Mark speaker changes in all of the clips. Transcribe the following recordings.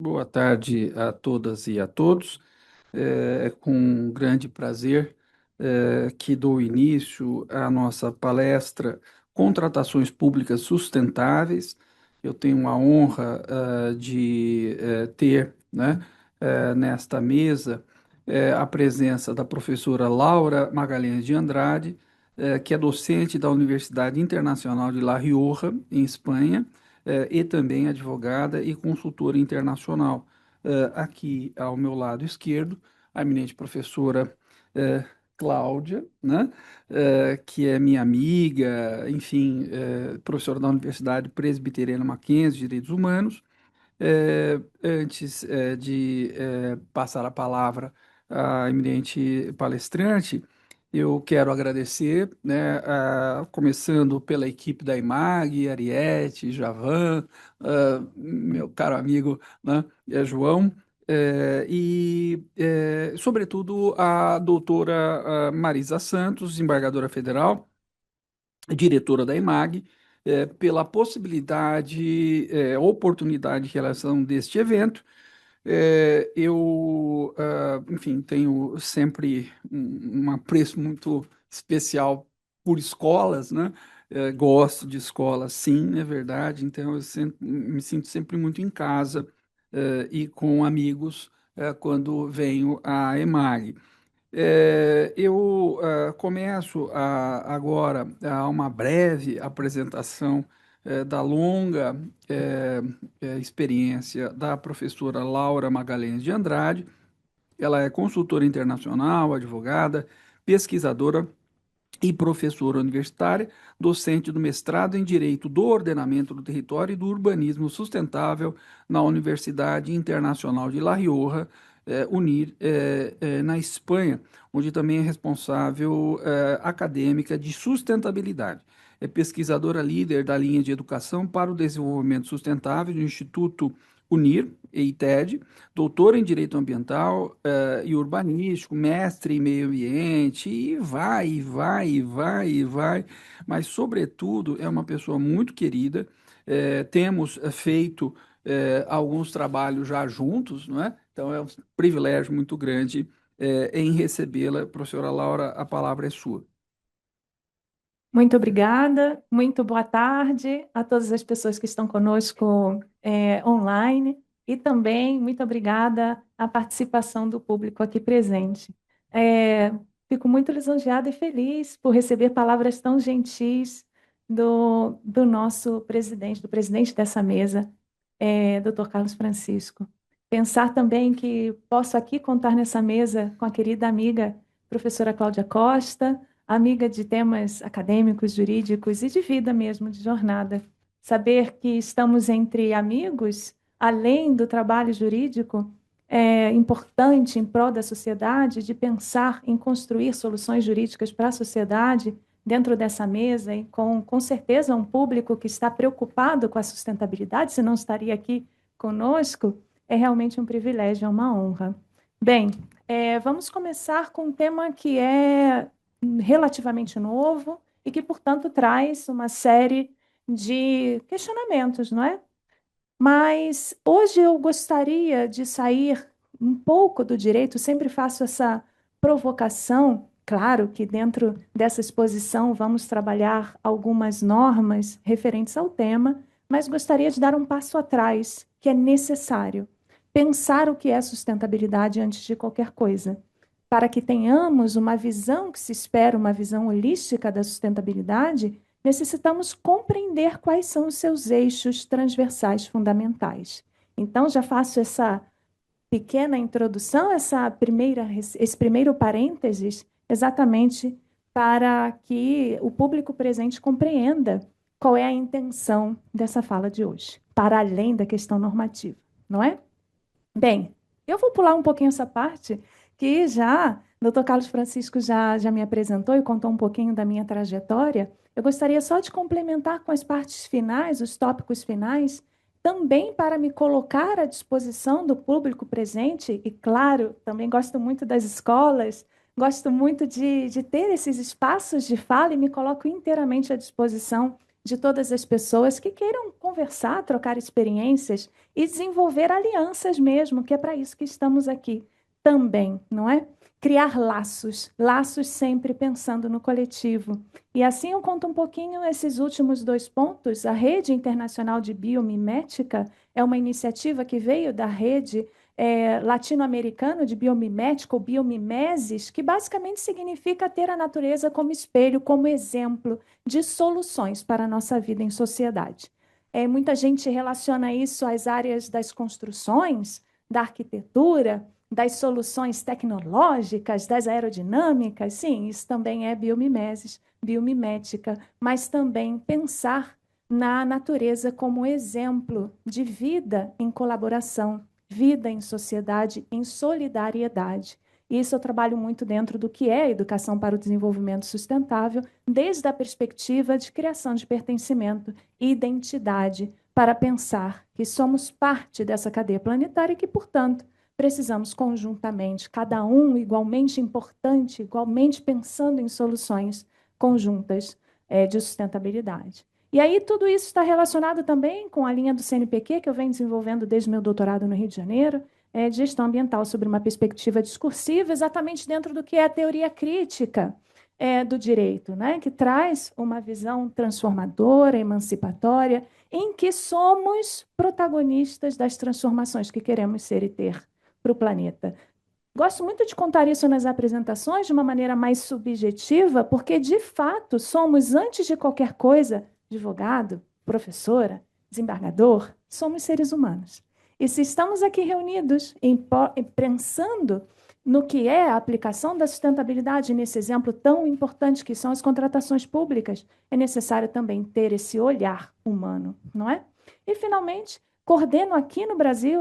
Speaker 1: Boa tarde a todas e a todos. É com um grande prazer que dou início à nossa palestra Contratações Públicas Sustentáveis. Eu tenho a honra de ter, né, nesta mesa a presença da professora Laura Magalhães de Andrade, que é docente da Universidade Internacional de La Rioja, em Espanha, e também advogada e consultora internacional. Aqui ao meu lado esquerdo, a eminente professora eh, Cláudia, né, que é minha amiga, enfim, professora da Universidade Presbiteriana Mackenzie de Direitos Humanos. Antes de passar a palavra à eminente palestrante, eu quero agradecer, né, começando pela equipe da IMAG, Ariete, Javan, meu caro amigo, né, João, sobretudo, a doutora Marisa Santos, desembargadora federal, diretora da IMAG, pela possibilidade, oportunidade em relação deste evento. Enfim, tenho sempre um apreço muito especial por escolas, né? Gosto de escolas, sim, é verdade. Então, me sinto sempre muito em casa, e com amigos, quando venho à EMAG. Eu começo agora a uma breve apresentação da longa experiência da professora Laura Magalhães de Andrade. Ela é consultora internacional, advogada, pesquisadora e professora universitária, docente do mestrado em Direito do Ordenamento do Território e do Urbanismo Sustentável na Universidade Internacional de La Rioja, UNIR, na Espanha, onde também é responsável acadêmica de sustentabilidade. É pesquisadora líder da linha de educação para o desenvolvimento sustentável do Instituto UNIR, EITED, doutora em Direito Ambiental e Urbanístico, mestre em Meio Ambiente, e vai, e vai, e vai, e vai. Mas, sobretudo, é uma pessoa muito querida. Temos feito alguns trabalhos já juntos, não é? Então, é um privilégio muito grande em recebê-la. Professora Laura, a palavra é sua.
Speaker 2: Muito obrigada, muito boa tarde a todas as pessoas que estão conosco online e também muito obrigada à participação do público aqui presente. É, Fico muito lisonjeada e feliz por receber palavras tão gentis do nosso presidente, do presidente dessa mesa, Dr. Carlos Francisco. Pensar também que posso aqui contar nessa mesa com a querida amiga professora Cláudia Costa, amiga de temas acadêmicos, jurídicos e de vida mesmo, de jornada. Saber que estamos entre amigos, além do trabalho jurídico, é importante em prol da sociedade, de pensar em construir soluções jurídicas para a sociedade dentro dessa mesa e com certeza um público que está preocupado com a sustentabilidade, se não estaria aqui conosco, é realmente um privilégio, é uma honra. Bem, vamos começar com um tema que é relativamente novo e que, portanto, traz uma série de questionamentos, não é? Mas hoje eu gostaria de sair um pouco do direito, sempre faço essa provocação. Claro que dentro dessa exposição vamos trabalhar algumas normas referentes ao tema, mas gostaria de dar um passo atrás, que é necessário. Pensar o que é sustentabilidade antes de qualquer coisa. Para que tenhamos uma visão que se espera, uma visão holística da sustentabilidade, necessitamos compreender quais são os seus eixos transversais fundamentais. Então, já faço essa pequena introdução, esse primeiro parênteses, exatamente para que o público presente compreenda qual é a intenção dessa fala de hoje, para além da questão normativa, não é? Bem, eu vou pular um pouquinho essa parte, que já o Dr. Carlos Francisco já me apresentou e contou um pouquinho da minha trajetória. Eu gostaria só de complementar com as partes finais, os tópicos finais, também para me colocar à disposição do público presente, e claro, também gosto muito das escolas, gosto muito de ter esses espaços de fala e me coloco inteiramente à disposição de todas as pessoas que queiram conversar, trocar experiências e desenvolver alianças mesmo, que é para isso que estamos aqui também, não é? Criar laços, laços sempre pensando no coletivo. E assim eu conto um pouquinho esses últimos 2 pontos. A Rede Internacional de Biomimética é uma iniciativa que veio da rede latino-americana de biomimética ou biomimeses, que basicamente significa ter a natureza como espelho, como exemplo de soluções para a nossa vida em sociedade. Muita gente relaciona isso às áreas das construções, da arquitetura, das soluções tecnológicas, das aerodinâmicas. Sim, isso também é biomimeses, biomimética, mas também pensar na natureza como exemplo de vida em colaboração, vida em sociedade, em solidariedade. Isso eu trabalho muito dentro do que é educação para o desenvolvimento sustentável, desde a perspectiva de criação de pertencimento e identidade, para pensar que somos parte dessa cadeia planetária e que, portanto, precisamos conjuntamente, cada um igualmente importante, igualmente pensando em soluções conjuntas de sustentabilidade. E aí tudo isso está relacionado também com a linha do CNPq, que eu venho desenvolvendo desde meu doutorado no Rio de Janeiro, de gestão ambiental sobre uma perspectiva discursiva, exatamente dentro do que é a teoria crítica do direito, né? Que traz uma visão transformadora, emancipatória, em que somos protagonistas das transformações que queremos ser e ter para o planeta. Gosto muito de contar isso nas apresentações de uma maneira mais subjetiva, porque, de fato, somos, antes de qualquer coisa, advogado, professora, desembargador, somos seres humanos. E se estamos aqui reunidos pensando no que é a aplicação da sustentabilidade, nesse exemplo tão importante que são as contratações públicas, é necessário também ter esse olhar humano, não é? E, finalmente, coordeno aqui no Brasil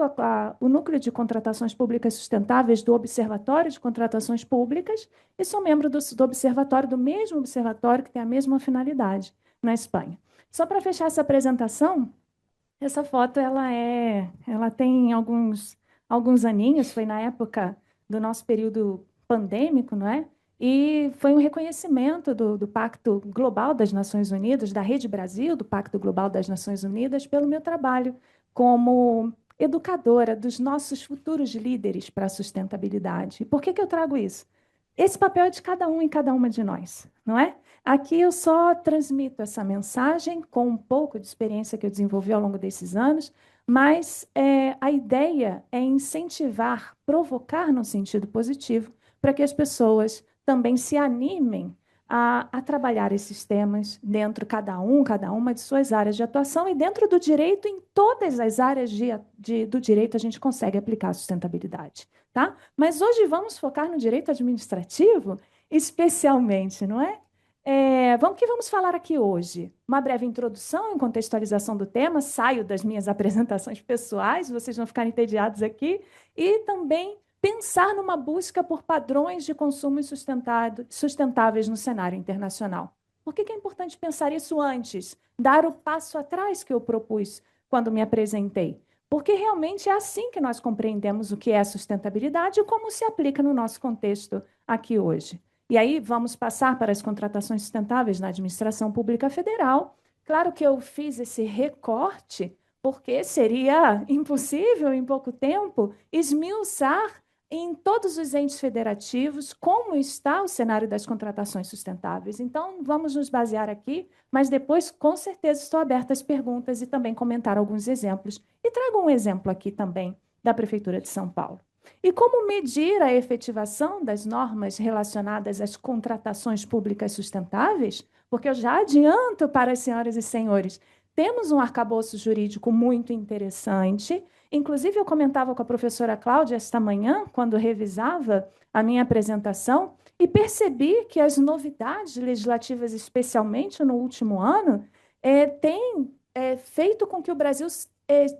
Speaker 2: o Núcleo de Contratações Públicas Sustentáveis do Observatório de Contratações Públicas e sou membro do observatório, do mesmo observatório que tem a mesma finalidade, na Espanha. Só para fechar essa apresentação, essa foto ela tem alguns aninhos, foi na época do nosso período pandêmico, não é? E foi um reconhecimento do Pacto Global das Nações Unidas, da Rede Brasil, do Pacto Global das Nações Unidas, pelo meu trabalho como educadora dos nossos futuros líderes para a sustentabilidade. E por que eu trago isso? Esse papel é de cada um e cada uma de nós, não é? Aqui eu só transmito essa mensagem com um pouco de experiência que eu desenvolvi ao longo desses anos, mas a ideia é incentivar, provocar no sentido positivo, para que as pessoas também se animem a trabalhar esses temas dentro, cada uma de suas áreas de atuação, e dentro do direito, em todas as áreas do direito, a gente consegue aplicar a sustentabilidade. Tá? Mas hoje vamos focar no direito administrativo, especialmente, não é? Que vamos falar aqui hoje? Uma breve introdução e contextualização do tema, saio das minhas apresentações pessoais, vocês vão ficar entediados aqui, e também pensar numa busca por padrões de consumo sustentáveis no cenário internacional. Por que é importante pensar isso antes? Dar o passo atrás que eu propus quando me apresentei. Porque realmente é assim que nós compreendemos o que é a sustentabilidade e como se aplica no nosso contexto aqui hoje. E aí vamos passar para as contratações sustentáveis na administração pública federal. Claro que eu fiz esse recorte porque seria impossível, em pouco tempo, esmiuçar em todos os entes federativos como está o cenário das contratações sustentáveis. Então, vamos nos basear aqui, mas depois, com certeza, estou aberta às perguntas e também comentar alguns exemplos. E trago um exemplo aqui também da Prefeitura de São Paulo. E como medir a efetivação das normas relacionadas às contratações públicas sustentáveis? Porque eu já adianto para as senhoras e senhores, temos um arcabouço jurídico muito interessante. Inclusive, eu comentava com a professora Cláudia esta manhã, quando revisava a minha apresentação, e percebi que as novidades legislativas, especialmente no último ano, têm feito com que o Brasil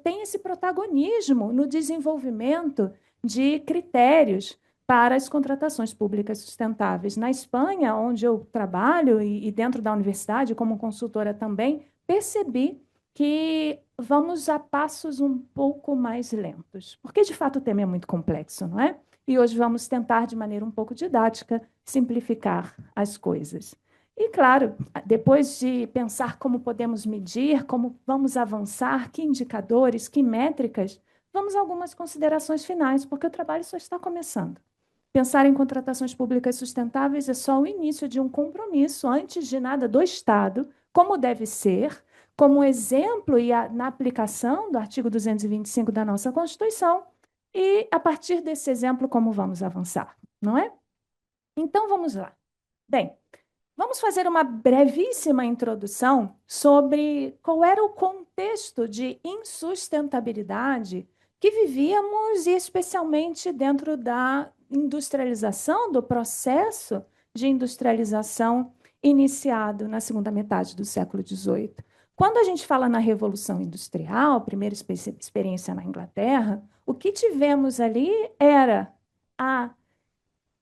Speaker 2: tenha esse protagonismo no desenvolvimento de critérios para as contratações públicas sustentáveis. Na Espanha, onde eu trabalho, e dentro da universidade, como consultora também, percebi que vamos a passos um pouco mais lentos, porque, de fato, o tema é muito complexo, não é? E hoje vamos tentar, de maneira um pouco didática, simplificar as coisas. E, claro, depois de pensar como podemos medir, como vamos avançar, que indicadores, que métricas, vamos a algumas considerações finais, porque o trabalho só está começando. Pensar em contratações públicas sustentáveis é só o início de um compromisso, antes de nada, do Estado, como deve ser, como exemplo na aplicação do artigo 225 da nossa Constituição, e, a partir desse exemplo, como vamos avançar, não é? Então, vamos lá. Bem, vamos fazer uma brevíssima introdução sobre qual era o contexto de insustentabilidade que vivíamos, e especialmente dentro da industrialização, do processo de industrialização iniciado na segunda metade do século XVIII. Quando a gente fala na Revolução Industrial, primeira experiência na Inglaterra, o que tivemos ali era a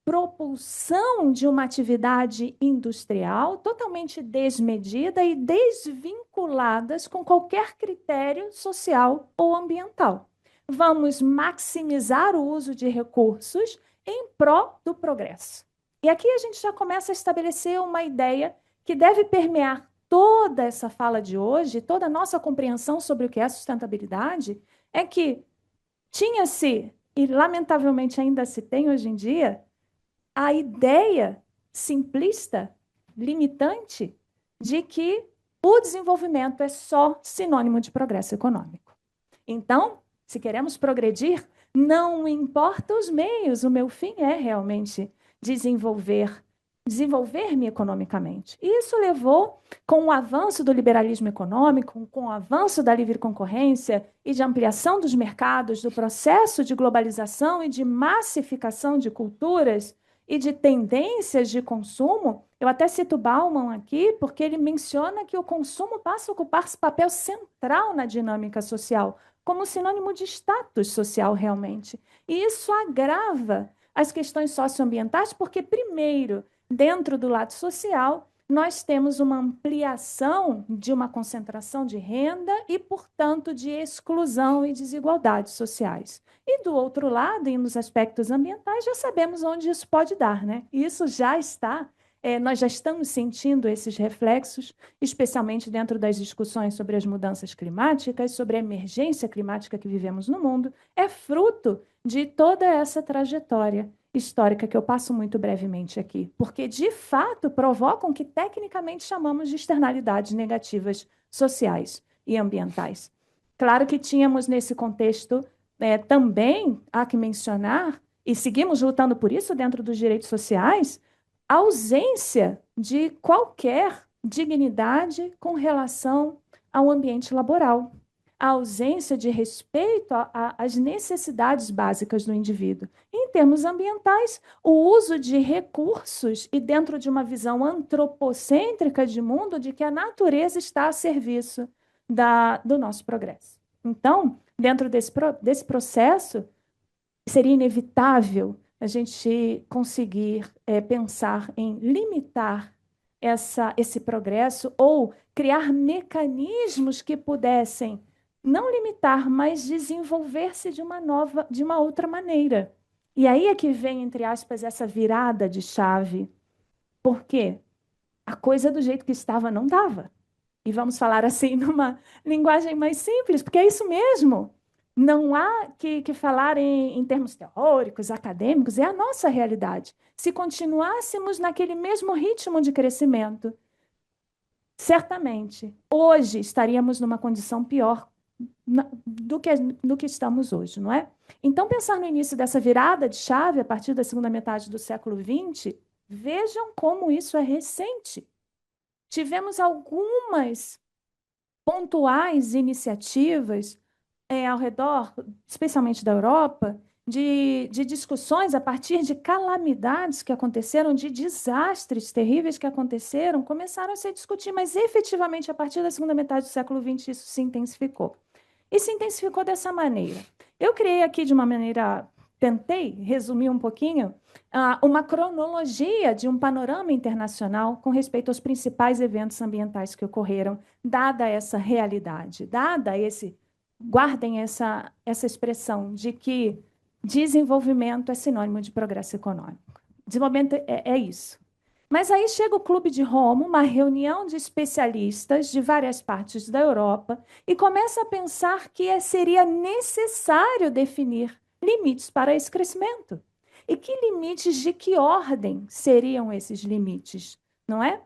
Speaker 2: propulsão de uma atividade industrial totalmente desmedida e desvinculadas com qualquer critério social ou ambiental. Vamos maximizar o uso de recursos em prol do progresso. E aqui a gente já começa a estabelecer uma ideia que deve permear toda essa fala de hoje, toda a nossa compreensão sobre o que é sustentabilidade, é que tinha-se, e lamentavelmente ainda se tem hoje em dia, a ideia simplista, limitante, de que o desenvolvimento é só sinônimo de progresso econômico. Então, se queremos progredir, não importa os meios, o meu fim é realmente desenvolver-me economicamente. E isso levou, com o avanço do liberalismo econômico, com o avanço da livre concorrência e de ampliação dos mercados, do processo de globalização e de massificação de culturas, e de tendências de consumo. Eu até cito Bauman aqui, porque ele menciona que o consumo passa a ocupar esse papel central na dinâmica social, como sinônimo de status social, realmente. E isso agrava as questões socioambientais, porque, primeiro, dentro do lado social, nós temos uma ampliação de uma concentração de renda e, portanto, de exclusão e desigualdades sociais. E, do outro lado, e nos aspectos ambientais, já sabemos onde isso pode dar, né? Isso já está, nós já estamos sentindo esses reflexos, especialmente dentro das discussões sobre as mudanças climáticas, sobre a emergência climática que vivemos no mundo, é fruto de toda essa trajetória histórica que eu passo muito brevemente aqui, porque, de fato, provocam o que tecnicamente chamamos de externalidades negativas sociais e ambientais. Claro que tínhamos nesse contexto também, há que mencionar, e seguimos lutando por isso dentro dos direitos sociais, a ausência de qualquer dignidade com relação ao ambiente laboral, a ausência de respeito às necessidades básicas do indivíduo. Em termos ambientais, o uso de recursos e dentro de uma visão antropocêntrica de mundo, de que a natureza está a serviço do nosso progresso. Então, dentro desse processo, seria inevitável a gente conseguir pensar em limitar esse progresso ou criar mecanismos que pudessem não limitar, mas desenvolver-se de uma outra maneira. E aí é que vem, entre aspas, essa virada de chave. Por quê? A coisa do jeito que estava não dava. E vamos falar assim numa linguagem mais simples, porque é isso mesmo. Não há que falar em termos teóricos, acadêmicos, é a nossa realidade. Se continuássemos naquele mesmo ritmo de crescimento, certamente, hoje estaríamos numa condição pior do que estamos hoje, não é? Então, pensar no início dessa virada de chave, a partir da segunda metade do século XX, vejam como isso é recente. Tivemos algumas pontuais iniciativas ao redor, especialmente da Europa, de discussões a partir de calamidades que aconteceram, de desastres terríveis que aconteceram, começaram a se discutir, mas efetivamente, a partir da segunda metade do século XX, isso se intensificou. E se intensificou dessa maneira. Eu criei aqui de uma maneira, tentei resumir um pouquinho, uma cronologia de um panorama internacional com respeito aos principais eventos ambientais que ocorreram, dada essa realidade, guardem essa expressão de que desenvolvimento é sinônimo de progresso econômico. Desenvolvimento é isso. Mas aí chega o Clube de Roma, uma reunião de especialistas de várias partes da Europa, e começa a pensar que seria necessário definir limites para esse crescimento. E que limites, de que ordem seriam esses limites, não é?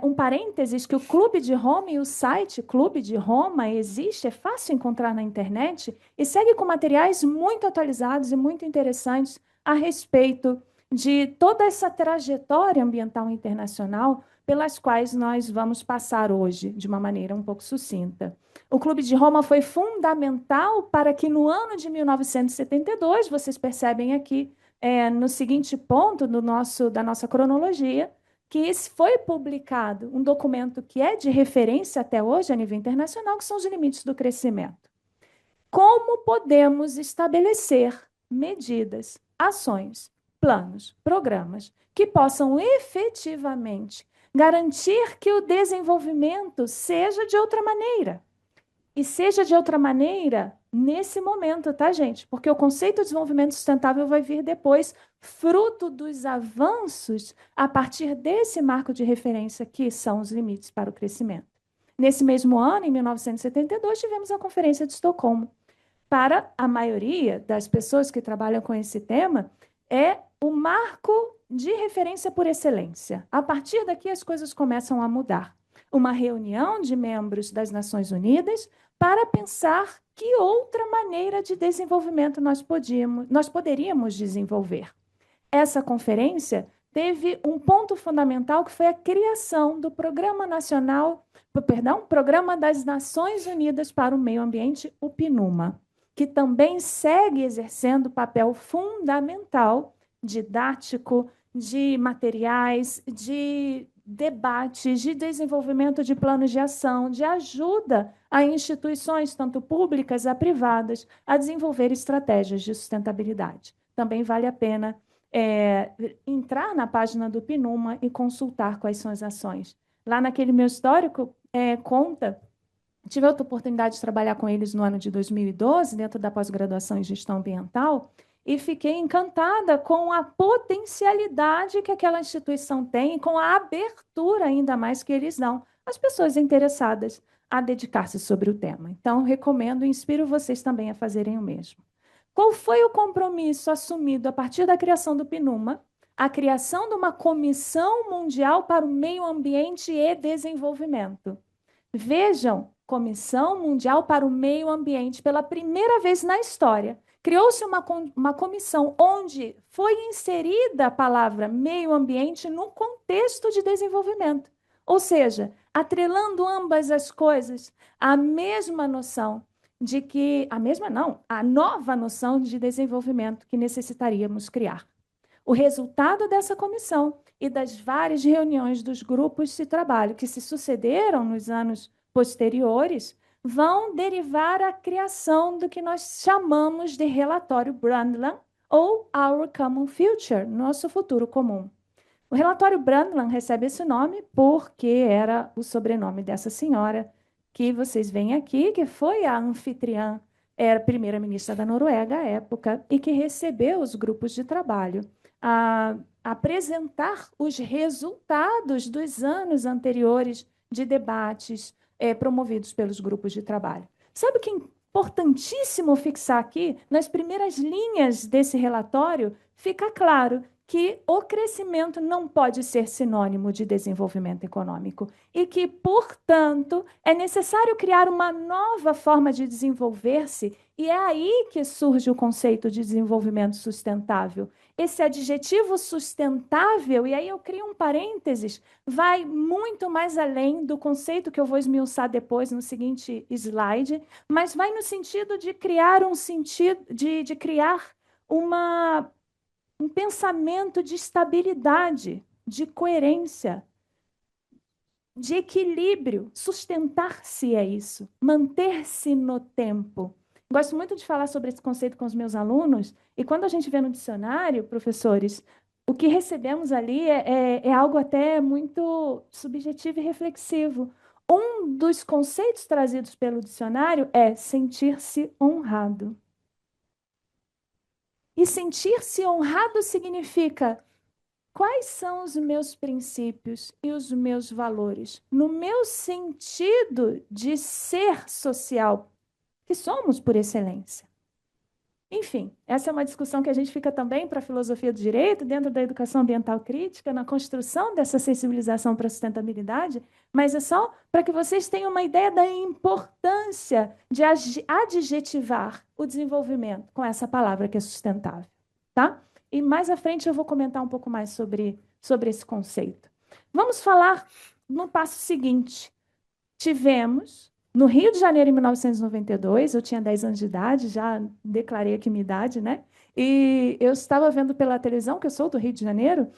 Speaker 2: Um parênteses que o Clube de Roma e o site Clube de Roma existe, é fácil encontrar na internet, e segue com materiais muito atualizados e muito interessantes a respeito de toda essa trajetória ambiental internacional pelas quais nós vamos passar hoje, de uma maneira um pouco sucinta. O Clube de Roma foi fundamental para que no ano de 1972, vocês percebem aqui, no seguinte ponto da nossa cronologia, que foi publicado um documento que é de referência até hoje a nível internacional, que são os limites do crescimento. Como podemos estabelecer medidas, ações, planos, programas que possam efetivamente garantir que o desenvolvimento seja de outra maneira? E seja de outra maneira nesse momento, tá, gente? Porque o conceito de desenvolvimento sustentável vai vir depois, fruto dos avanços a partir desse marco de referência que são os limites para o crescimento. Nesse mesmo ano, em 1972, tivemos a Conferência de Estocolmo. Para a maioria das pessoas que trabalham com esse tema, é o marco de referência por excelência. A partir daqui, as coisas começam a mudar. Uma reunião de membros das Nações Unidas para pensar que outra maneira de desenvolvimento nós poderíamos desenvolver. Essa conferência teve um ponto fundamental que foi a criação do Programa das Nações Unidas para o Meio Ambiente, o PNUMA, que também segue exercendo papel fundamental, didático, de materiais, de debates, de desenvolvimento de planos de ação, de ajuda a instituições, tanto públicas a privadas, a desenvolver estratégias de sustentabilidade. Também vale a pena entrar na página do PNUMA e consultar quais são as ações. Lá naquele meu histórico, conta. Tive a oportunidade de trabalhar com eles no ano de 2012, dentro da pós-graduação em gestão ambiental, e fiquei encantada com a potencialidade que aquela instituição tem e com a abertura ainda mais que eles dão às pessoas interessadas a dedicar-se sobre o tema. Então, recomendo e inspiro vocês também a fazerem o mesmo. Qual foi o compromisso assumido a partir da criação do PNUMA? A criação de uma Comissão Mundial para o Meio Ambiente e Desenvolvimento. Vejam, Comissão Mundial para o Meio Ambiente, pela primeira vez na história, criou-se uma comissão onde foi inserida a palavra meio ambiente no contexto de desenvolvimento. Ou seja, atrelando ambas as coisas, a mesma noção de que, a nova noção de desenvolvimento que necessitaríamos criar. O resultado dessa comissão e das várias reuniões dos grupos de trabalho que se sucederam nos anos posteriores vão derivar a criação do que nós chamamos de relatório Brundtland ou Our Common Future, nosso futuro comum. O relatório Brundtland recebe esse nome porque era o sobrenome dessa senhora que vocês veem aqui, que foi a anfitriã, era primeira-ministra da Noruega à época, e que recebeu os grupos de trabalho a apresentar os resultados dos anos anteriores de debates promovidos pelos grupos de trabalho. Sabe o que é importantíssimo fixar aqui? Nas primeiras linhas desse relatório, fica claro que o crescimento não pode ser sinônimo de desenvolvimento econômico e que, portanto, é necessário criar uma nova forma de desenvolver-se, e é aí que surge o conceito de desenvolvimento sustentável. Esse adjetivo sustentável, e aí eu crio um parênteses, vai muito mais além do conceito que eu vou esmiuçar depois no seguinte slide, mas vai no sentido de criar de criar um pensamento de estabilidade, de coerência, de equilíbrio. Sustentar-se é isso, manter-se no tempo. Gosto muito de falar sobre esse conceito com os meus alunos, e quando a gente vê no dicionário, professores, o que recebemos ali é algo até muito subjetivo e reflexivo. Um dos conceitos trazidos pelo dicionário é sentir-se honrado. E sentir-se honrado significa quais são os meus princípios e os meus valores, no meu sentido de ser social, que somos por excelência. Enfim, essa é uma discussão que a gente fica também para a filosofia do direito, dentro da educação ambiental crítica, na construção dessa sensibilização para a sustentabilidade, mas é só para que vocês tenham uma ideia da importância de adjetivar o desenvolvimento com essa palavra que é sustentável, tá? E mais à frente eu vou comentar um pouco mais sobre esse conceito. Vamos falar no passo seguinte. Tivemos, no Rio de Janeiro, em 1992, eu tinha 10 anos de idade, já declarei aqui minha idade, né? E eu estava vendo pela televisão, que eu sou do Rio de Janeiro,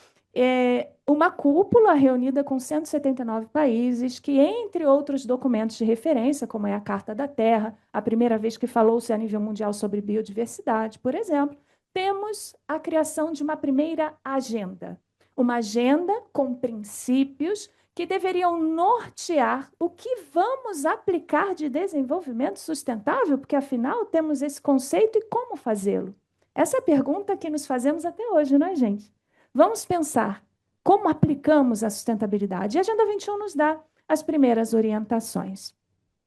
Speaker 2: uma cúpula reunida com 179 países, que, entre outros documentos de referência, como é a Carta da Terra, a primeira vez que falou-se a nível mundial sobre biodiversidade, por exemplo, temos a criação de uma primeira agenda. Uma agenda com princípios que deveriam nortear o que vamos aplicar de desenvolvimento sustentável, porque, afinal, temos esse conceito e como fazê-lo? Essa é a pergunta que nos fazemos até hoje, não é, gente? Vamos pensar como aplicamos a sustentabilidade. E a Agenda 21 nos dá as primeiras orientações.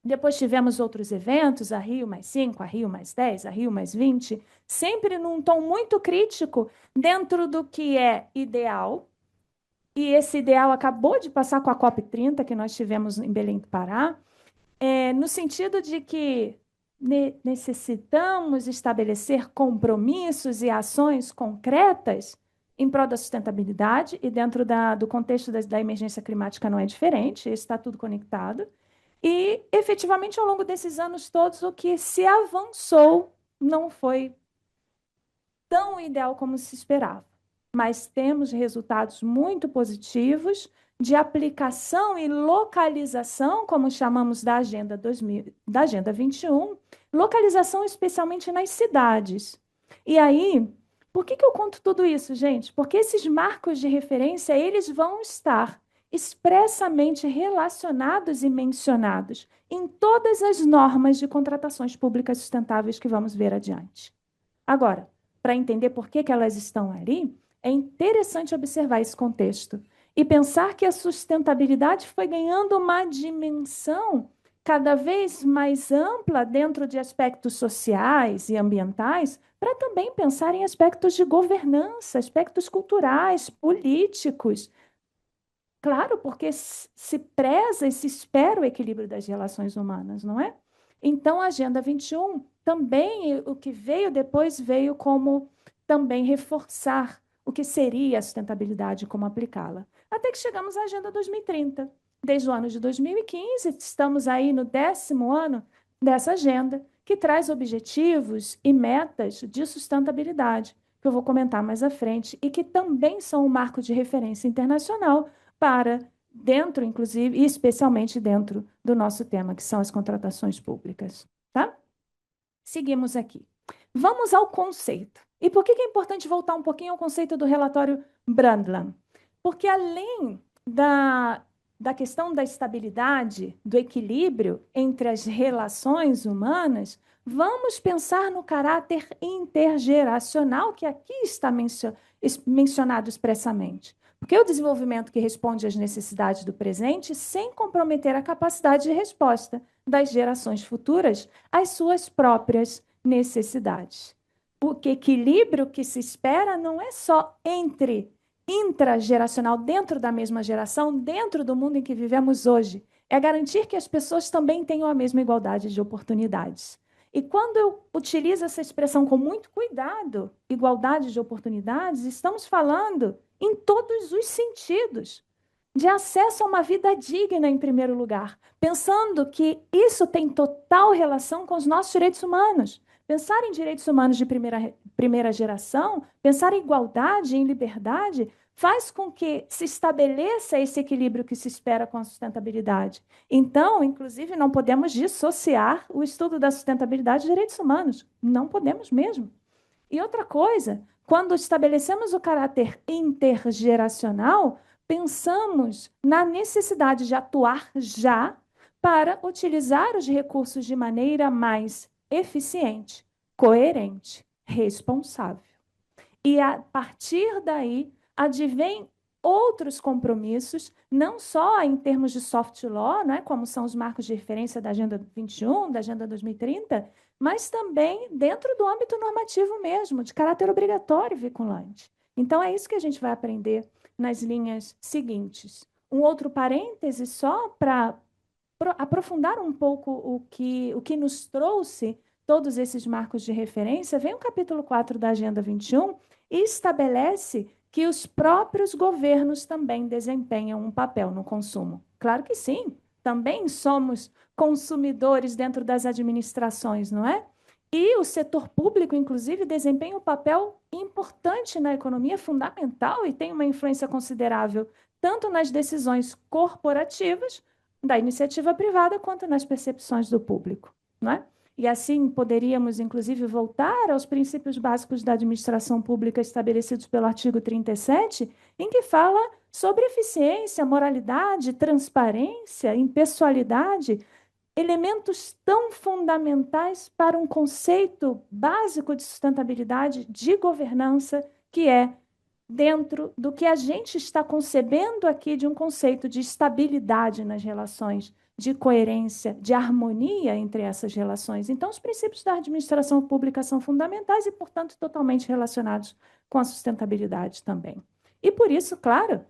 Speaker 2: Depois tivemos outros eventos, a Rio+5, a Rio+10, a Rio+20, sempre num tom muito crítico dentro do que é ideal. E esse ideal acabou de passar com a COP30, que nós tivemos em Belém do Pará, no sentido de que necessitamos estabelecer compromissos e ações concretas em prol da sustentabilidade, e dentro do contexto da emergência climática não é diferente, está tudo conectado. E, efetivamente, ao longo desses anos todos, o que se avançou não foi tão ideal como se esperava. Mas temos resultados muito positivos de aplicação e localização, como chamamos da Agenda 21, localização especialmente nas cidades. E aí, por que eu conto tudo isso, gente? Porque esses marcos de referência, eles vão estar expressamente relacionados e mencionados em todas as normas de contratações públicas sustentáveis que vamos ver adiante. Agora, para entender por que elas estão ali, é interessante observar esse contexto e pensar que a sustentabilidade foi ganhando uma dimensão cada vez mais ampla dentro de aspectos sociais e ambientais, para também pensar em aspectos de governança, aspectos culturais, políticos. Claro, porque se preza e se espera o equilíbrio das relações humanas, não é? Então, a Agenda 21 também, o que veio depois, veio como também reforçar o que seria a sustentabilidade e como aplicá-la. Até que chegamos à Agenda 2030. Desde o ano de 2015, estamos aí no 10º ano dessa agenda, que traz objetivos e metas de sustentabilidade, que eu vou comentar mais à frente, e que também são um marco de referência internacional para dentro, inclusive, e especialmente dentro do nosso tema, que são as contratações públicas. Tá? Seguimos aqui. Vamos ao conceito. E por que é importante voltar um pouquinho ao conceito do relatório Brundtland? Porque, além da questão da estabilidade, do equilíbrio entre as relações humanas, vamos pensar no caráter intergeracional, que aqui está mencionado expressamente. Porque é o desenvolvimento que responde às necessidades do presente sem comprometer a capacidade de resposta das gerações futuras às suas próprias necessidades. O equilíbrio que se espera não é só intrageracional, dentro da mesma geração, dentro do mundo em que vivemos hoje. É garantir que as pessoas também tenham a mesma igualdade de oportunidades. E quando eu utilizo essa expressão com muito cuidado, igualdade de oportunidades, estamos falando em todos os sentidos, de acesso a uma vida digna, em primeiro lugar, pensando que isso tem total relação com os nossos direitos humanos. Pensar em direitos humanos de primeira geração, pensar em igualdade, em liberdade, faz com que se estabeleça esse equilíbrio que se espera com a sustentabilidade. Então, inclusive, não podemos dissociar o estudo da sustentabilidade de direitos humanos. Não podemos mesmo. E outra coisa, quando estabelecemos o caráter intergeracional, pensamos na necessidade de atuar já para utilizar os recursos de maneira mais eficiente, coerente, responsável. E, a partir daí, advém outros compromissos, não só em termos de soft law, né, como são os marcos de referência da Agenda 21, da Agenda 2030, mas também dentro do âmbito normativo mesmo, de caráter obrigatório e vinculante. Então, é isso que a gente vai aprender nas linhas seguintes. Um outro parêntese só para aprofundar um pouco o que nos trouxe todos esses marcos de referência, vem o capítulo 4 da Agenda 21 e estabelece que os próprios governos também desempenham um papel no consumo. Claro que sim, também somos consumidores dentro das administrações, não é? E o setor público, inclusive, desempenha um papel importante na economia, fundamental, e tem uma influência considerável tanto nas decisões corporativas, da iniciativa privada, quanto nas percepções do público, não é? E assim poderíamos, inclusive, voltar aos princípios básicos da administração pública estabelecidos pelo artigo 37, em que fala sobre eficiência, moralidade, transparência, impessoalidade, elementos tão fundamentais para um conceito básico de sustentabilidade, de governança, que é dentro do que a gente está concebendo aqui de um conceito de estabilidade nas relações, de coerência, de harmonia entre essas relações. Então, os princípios da administração pública são fundamentais e, portanto, totalmente relacionados com a sustentabilidade também. E, por isso, claro,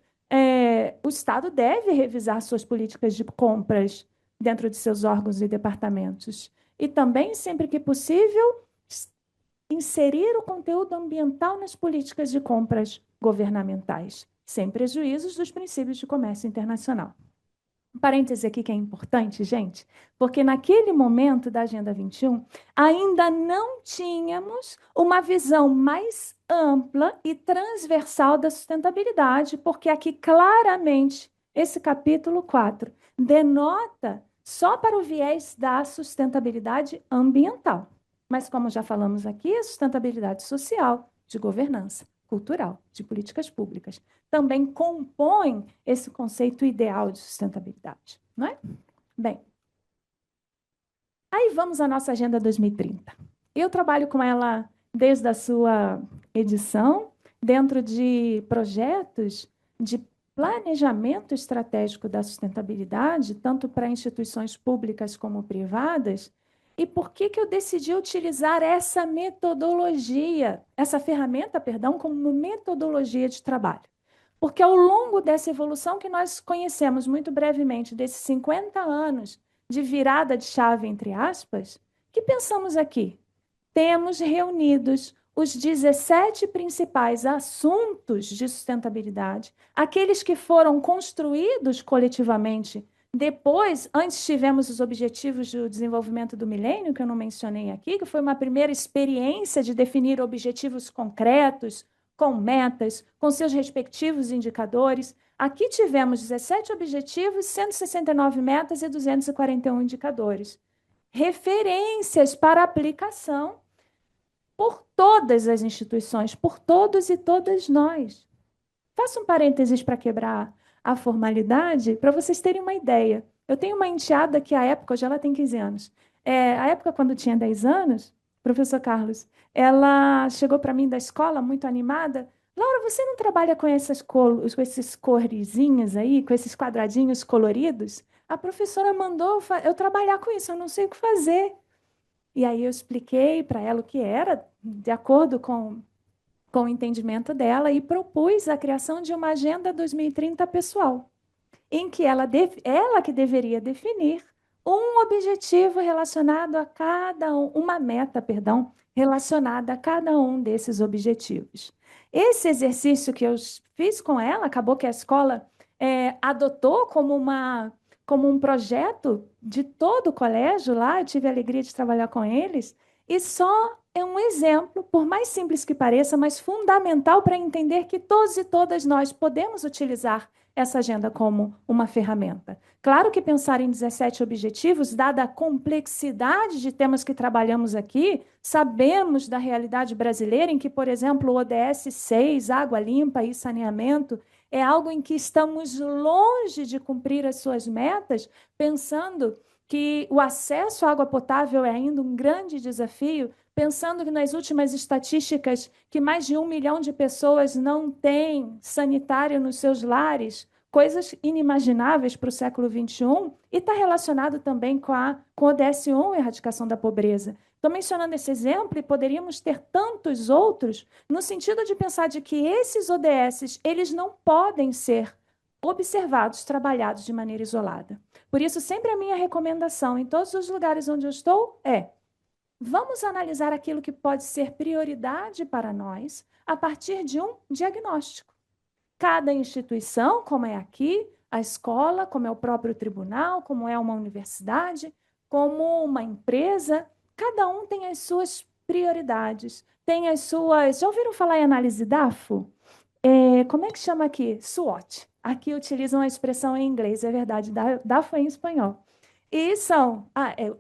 Speaker 2: o Estado deve revisar suas políticas de compras dentro de seus órgãos e departamentos. E também, sempre que possível, inserir o conteúdo ambiental nas políticas de compras governamentais, sem prejuízos dos princípios de comércio internacional. Um parêntese aqui que é importante, gente, porque naquele momento da Agenda 21, ainda não tínhamos uma visão mais ampla e transversal da sustentabilidade, porque aqui claramente esse capítulo 4 denota só para o viés da sustentabilidade ambiental. Mas, como já falamos aqui, a sustentabilidade social, de governança, cultural, de políticas públicas, também compõe esse conceito ideal de sustentabilidade, não é? Bem, aí vamos à nossa Agenda 2030. Eu trabalho com ela desde a sua edição, dentro de projetos de planejamento estratégico da sustentabilidade, tanto para instituições públicas como privadas. E por que eu decidi utilizar essa metodologia, essa ferramenta, perdão, como metodologia de trabalho? Porque ao longo dessa evolução que nós conhecemos muito brevemente, desses 50 anos de virada de chave, entre aspas, que pensamos aqui? Temos reunidos os 17 principais assuntos de sustentabilidade, aqueles que foram construídos coletivamente. Depois, antes tivemos os Objetivos do Desenvolvimento do Milênio, que eu não mencionei aqui, que foi uma primeira experiência de definir objetivos concretos, com metas, com seus respectivos indicadores. Aqui tivemos 17 objetivos, 169 metas e 241 indicadores. Referências para aplicação por todas as instituições, por todos e todas nós. Faço um parênteses para quebrar a formalidade, para vocês terem uma ideia. Eu tenho uma enteada que, à época, hoje ela tem 15 anos, à época, quando tinha 10 anos, professor Carlos, ela chegou para mim da escola, muito animada. Laura, você não trabalha com com esses coresinhas aí, com esses quadradinhos coloridos? A professora mandou eu trabalhar com isso, eu não sei o que fazer. E aí eu expliquei para ela o que era, de acordo com o entendimento dela, e propus a criação de uma Agenda 2030 pessoal, em que ela que deveria definir um objetivo relacionado a cada uma meta, perdão, relacionada a cada um desses objetivos. Esse exercício que eu fiz com ela, acabou que a escola adotou como um projeto de todo o colégio lá, eu tive a alegria de trabalhar com eles, e só é um exemplo, por mais simples que pareça, mas fundamental para entender que todos e todas nós podemos utilizar essa agenda como uma ferramenta. Claro que pensar em 17 objetivos, dada a complexidade de temas que trabalhamos aqui, sabemos da realidade brasileira, em que, por exemplo, o ODS 6, água limpa e saneamento, é algo em que estamos longe de cumprir as suas metas, pensando que o acesso à água potável é ainda um grande desafio, pensando que nas últimas estatísticas que mais de 1 milhão de pessoas não têm sanitário nos seus lares, coisas inimagináveis para o século XXI, e está relacionado também com o ODS-1, erradicação da pobreza. Estou mencionando esse exemplo e poderíamos ter tantos outros, no sentido de pensar de que esses ODS eles não podem ser observados, trabalhados de maneira isolada. Por isso, sempre a minha recomendação em todos os lugares onde eu estou é: vamos analisar aquilo que pode ser prioridade para nós a partir de um diagnóstico. Cada instituição, como é aqui, a escola, como é o próprio tribunal, como é uma universidade, como uma empresa, cada um tem as suas prioridades, tem as suas... Já ouviram falar em análise DAFO? Como é que chama aqui? SWOT. Aqui utilizam a expressão em inglês, é verdade, DAFO é em espanhol. E são,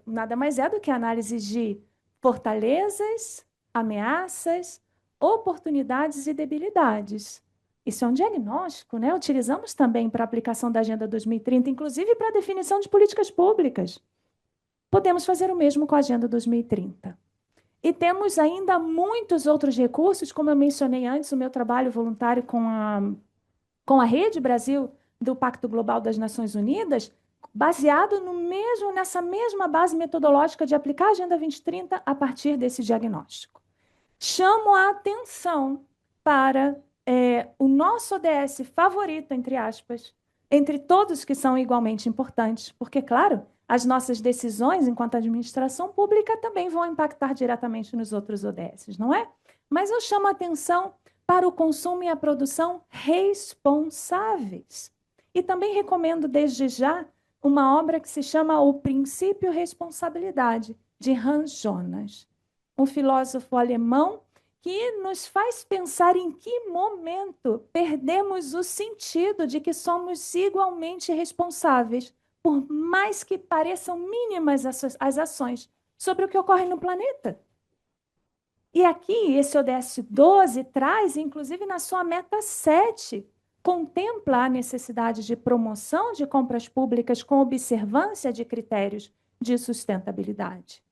Speaker 2: nada mais é do que análise de fortalezas, ameaças, oportunidades e debilidades. Isso é um diagnóstico, né? Utilizamos também para a aplicação da Agenda 2030, inclusive para a definição de políticas públicas. Podemos fazer o mesmo com a Agenda 2030. E temos ainda muitos outros recursos, como eu mencionei antes, o meu trabalho voluntário com a Rede Brasil do Pacto Global das Nações Unidas, baseado nessa mesma base metodológica de aplicar a Agenda 2030 a partir desse diagnóstico. Chamo a atenção para o nosso ODS favorito, entre aspas, entre todos que são igualmente importantes, porque, claro, as nossas decisões enquanto administração pública também vão impactar diretamente nos outros ODSs, não é? Mas eu chamo a atenção para o consumo e a produção responsáveis. E também recomendo, desde já, uma obra que se chama O Princípio Responsabilidade, de Hans Jonas, um filósofo alemão que nos faz pensar em que momento perdemos o sentido de que somos igualmente responsáveis, por mais que pareçam mínimas as ações sobre o que ocorre no planeta. E aqui, esse ODS 12 traz, inclusive na sua meta 7, contempla a necessidade de promoção de compras públicas com observância de critérios de sustentabilidade.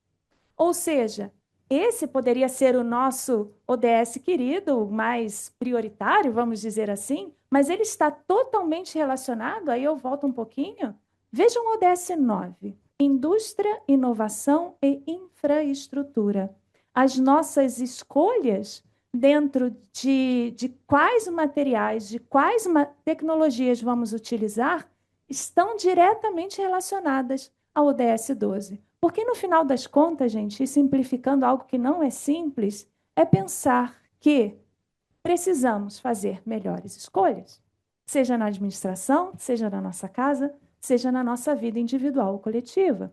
Speaker 2: Ou seja, esse poderia ser o nosso ODS querido, mais prioritário, vamos dizer assim, mas ele está totalmente relacionado, aí eu volto um pouquinho. Vejam o ODS 9, Indústria, Inovação e Infraestrutura. As nossas escolhas dentro de quais materiais, de quais tecnologias vamos utilizar, estão diretamente relacionadas ao ODS 12. Porque, no final das contas, gente, e simplificando algo que não é simples, é pensar que precisamos fazer melhores escolhas, seja na administração, seja na nossa casa, seja na nossa vida individual ou coletiva.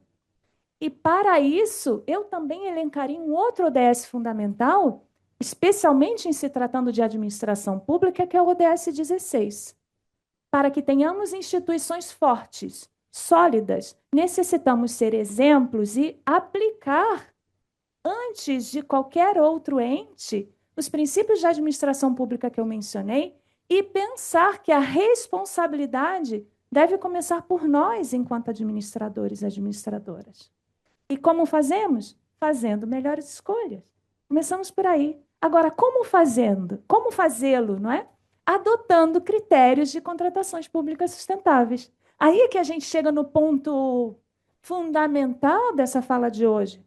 Speaker 2: E, para isso, eu também elencaria um outro ODS fundamental, especialmente em se tratando de administração pública, que é o ODS 16. Para que tenhamos instituições fortes, sólidas, necessitamos ser exemplos e aplicar, antes de qualquer outro ente, os princípios de administração pública que eu mencionei e pensar que a responsabilidade deve começar por nós, enquanto administradores e administradoras. E como fazemos? Fazendo melhores escolhas. Começamos por aí. Agora, como fazendo? Como fazê-lo, não é? Adotando critérios de contratações públicas sustentáveis. Aí é que a gente chega no ponto fundamental dessa fala de hoje.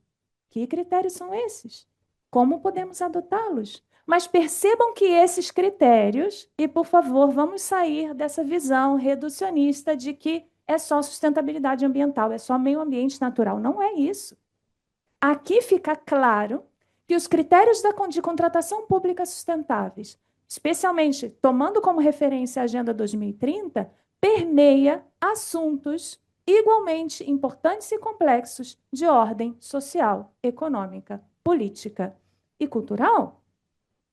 Speaker 2: Que critérios são esses? Como podemos adotá-los? Mas percebam que esses critérios, e por favor, vamos sair dessa visão reducionista de que é só sustentabilidade ambiental, é só meio ambiente natural. Não é isso. Aqui fica claro que os critérios de contratação pública sustentáveis, especialmente tomando como referência a Agenda 2030, permeia assuntos igualmente importantes e complexos de ordem social, econômica, política e cultural.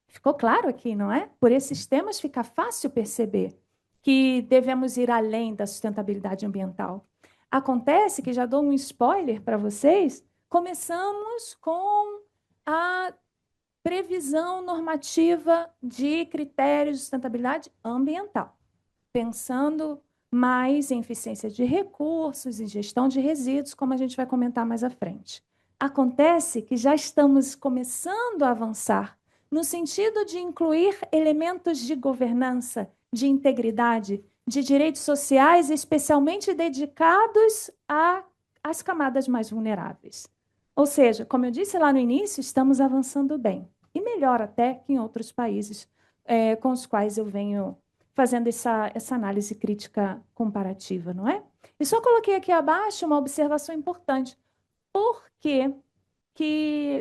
Speaker 2: Ficou claro aqui, não é? Por esses temas fica fácil perceber que devemos ir além da sustentabilidade ambiental. Acontece que, já dou um spoiler para vocês, começamos com a previsão normativa de critérios de sustentabilidade ambiental, pensando mais em eficiência de recursos, em gestão de resíduos, como a gente vai comentar mais à frente. Acontece que já estamos começando a avançar no sentido de incluir elementos de governança, de integridade, de direitos sociais, especialmente dedicados às camadas mais vulneráveis. Ou seja, como eu disse lá no início, estamos avançando bem, e melhor até que em outros países com os quais eu venho fazendo essa análise crítica comparativa, não é? E só coloquei aqui abaixo uma observação importante. Por que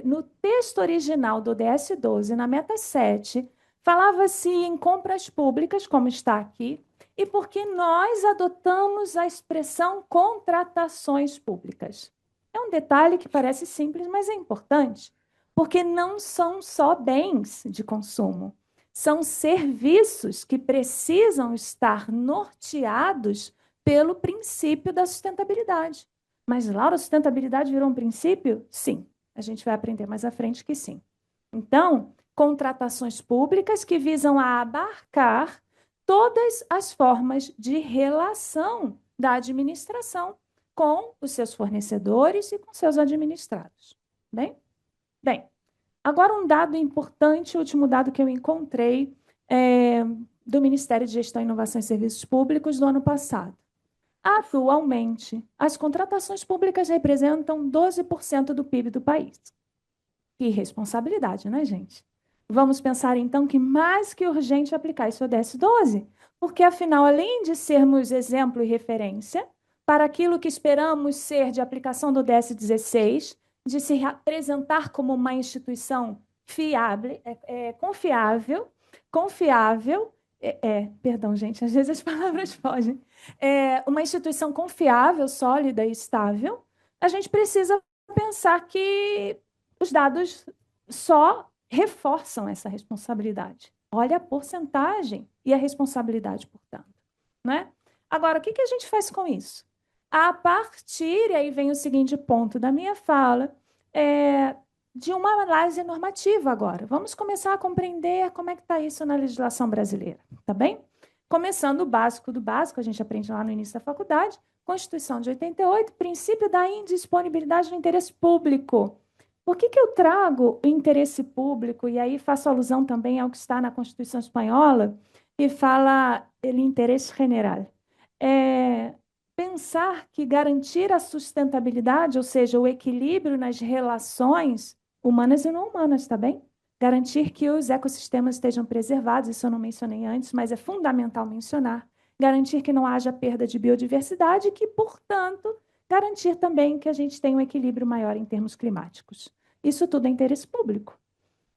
Speaker 2: no texto original do DS12, na meta 7, falava-se em compras públicas, como está aqui, e por que nós adotamos a expressão contratações públicas? É um detalhe que parece simples, mas é importante, porque não são só bens de consumo, são serviços que precisam estar norteados pelo princípio da sustentabilidade. Mas, Laura, a sustentabilidade virou um princípio? Sim. A gente vai aprender mais à frente que sim. Então, contratações públicas que visam a abarcar todas as formas de relação da administração com os seus fornecedores e com seus administrados. Bem? Bem, agora um dado importante, o último dado que eu encontrei do Ministério de Gestão, Inovação e Serviços Públicos do ano passado. Atualmente, as contratações públicas representam 12% do PIB do país. Que responsabilidade, né, gente? Vamos pensar, então, que mais que urgente aplicar esse ODS 12, porque, afinal, além de sermos exemplo e referência para aquilo que esperamos ser de aplicação do ODS 16, de se apresentar como uma instituição fiável, confiável, perdão, gente, às vezes as palavras fogem, uma instituição confiável, sólida e estável, a gente precisa pensar que os dados só reforçam essa responsabilidade. Olha a porcentagem e a responsabilidade, portanto. Né? Agora, o que a gente faz com isso? A partir, e aí vem o seguinte ponto da minha fala, de uma análise normativa agora. Vamos começar a compreender como é que está isso na legislação brasileira, tá bem? Começando o básico do básico, a gente aprende lá no início da faculdade, Constituição de 88, princípio da indisponibilidade do interesse público. Por que eu trago o interesse público, e aí faço alusão também ao que está na Constituição Espanhola, e fala do interesse general? Pensar que garantir a sustentabilidade, ou seja, o equilíbrio nas relações humanas e não humanas, tá bem? Garantir que os ecossistemas estejam preservados, isso eu não mencionei antes, mas é fundamental mencionar. Garantir que não haja perda de biodiversidade e que, portanto, garantir também que a gente tenha um equilíbrio maior em termos climáticos. Isso tudo é interesse público.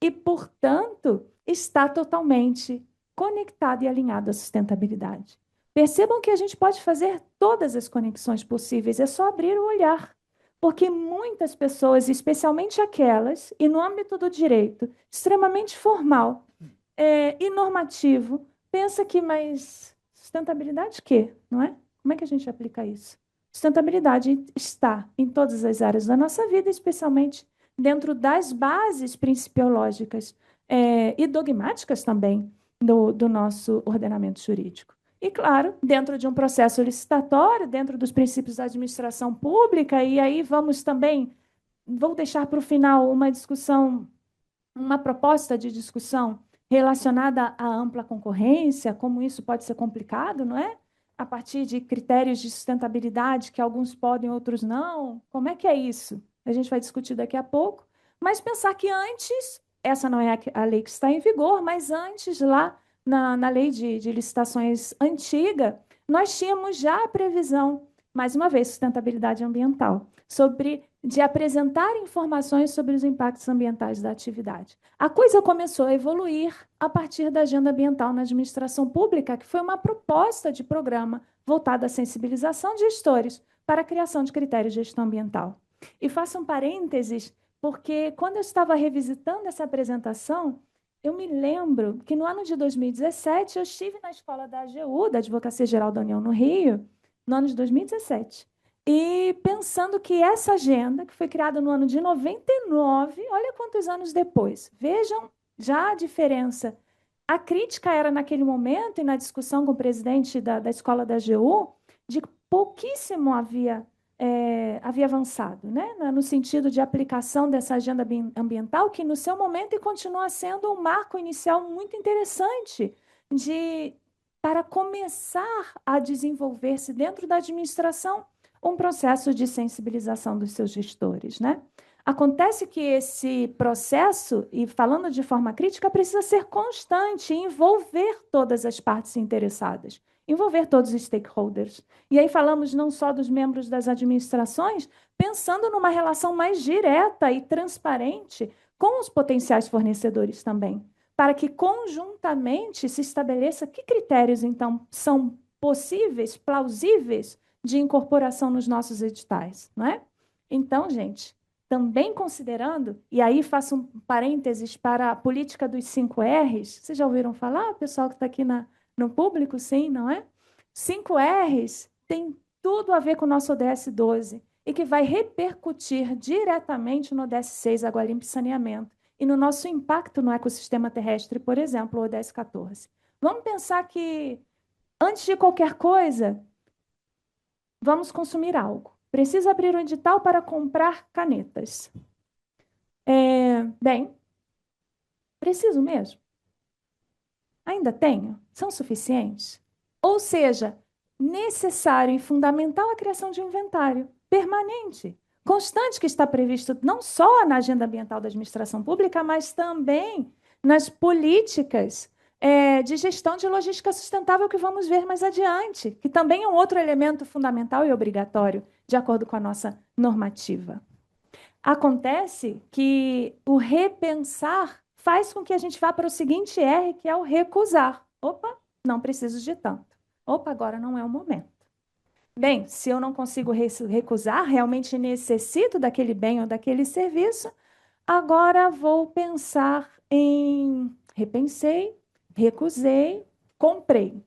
Speaker 2: E, portanto, está totalmente conectado e alinhado à sustentabilidade. Percebam que a gente pode fazer todas as conexões possíveis, é só abrir o olhar. Porque muitas pessoas, especialmente aquelas, e no âmbito do direito, extremamente formal e normativo, pensa que, mas sustentabilidade quê? Não é? Como é que a gente aplica isso? Sustentabilidade está em todas as áreas da nossa vida, especialmente dentro das bases principiológicas e dogmáticas também do nosso ordenamento jurídico. E, claro, dentro de um processo licitatório, dentro dos princípios da administração pública, e aí vou deixar para o final uma discussão, uma proposta de discussão relacionada à ampla concorrência, como isso pode ser complicado, não é? A partir de critérios de sustentabilidade que alguns podem, outros não. Como é que é isso? A gente vai discutir daqui a pouco. Mas pensar que antes, essa não é a lei que está em vigor, mas antes, lá na lei de licitações antiga, nós tínhamos já a previsão, mais uma vez, sustentabilidade ambiental, de apresentar informações sobre os impactos ambientais da atividade. A coisa começou a evoluir a partir da Agenda Ambiental na Administração Pública, que foi uma proposta de programa voltada à sensibilização de gestores para a criação de critérios de gestão ambiental. E faço um parênteses, porque quando eu estava revisitando essa apresentação, eu me lembro que no ano de 2017 eu estive na escola da AGU, da Advocacia Geral da União no Rio, no ano de 2017. E pensando que essa agenda, que foi criada no ano de 99, olha quantos anos depois. Vejam já a diferença A crítica era, naquele momento, e na discussão com o presidente da escola da AGU, de que pouquíssimo havia avançado, né? No sentido de aplicação dessa agenda ambiental, que no seu momento e continua sendo um marco inicial muito interessante para começar a desenvolver-se dentro da administração um processo de sensibilização dos seus gestores, né? Acontece que esse processo, e falando de forma crítica, precisa ser constante, envolver todas as partes interessadas, envolver todos os stakeholders. E aí falamos não só dos membros das administrações, pensando numa relação mais direta e transparente com os potenciais fornecedores também, para que conjuntamente se estabeleça que critérios, então, são possíveis, plausíveis de incorporação nos nossos editais, não é? Então, gente, também considerando, e aí faço um parênteses para a política dos 5 R's, vocês já ouviram falar, pessoal que está aqui no público, sim, não é? 5 R's tem tudo a ver com o nosso ODS 12 e que vai repercutir diretamente no ODS 6, Água Limpa e Saneamento, e no nosso impacto no ecossistema terrestre, por exemplo, o ODS 14. Vamos pensar que, antes de qualquer coisa, vamos consumir algo. Preciso abrir um edital para comprar canetas. Bem, preciso mesmo? Ainda tenho? São suficientes? Ou seja, necessário e fundamental a criação de um inventário permanente, constante, que está previsto não só na agenda ambiental da administração pública, mas também nas políticas de gestão de logística sustentável que vamos ver mais adiante, que também é um outro elemento fundamental e obrigatório, de acordo com a nossa normativa. Acontece que o repensar faz com que a gente vá para o seguinte R, que é o recusar. Opa, não preciso de tanto. Opa, agora não é o momento. Bem, se eu não consigo recusar, realmente necessito daquele bem ou daquele serviço, agora vou pensar em repensei, recusei, comprei.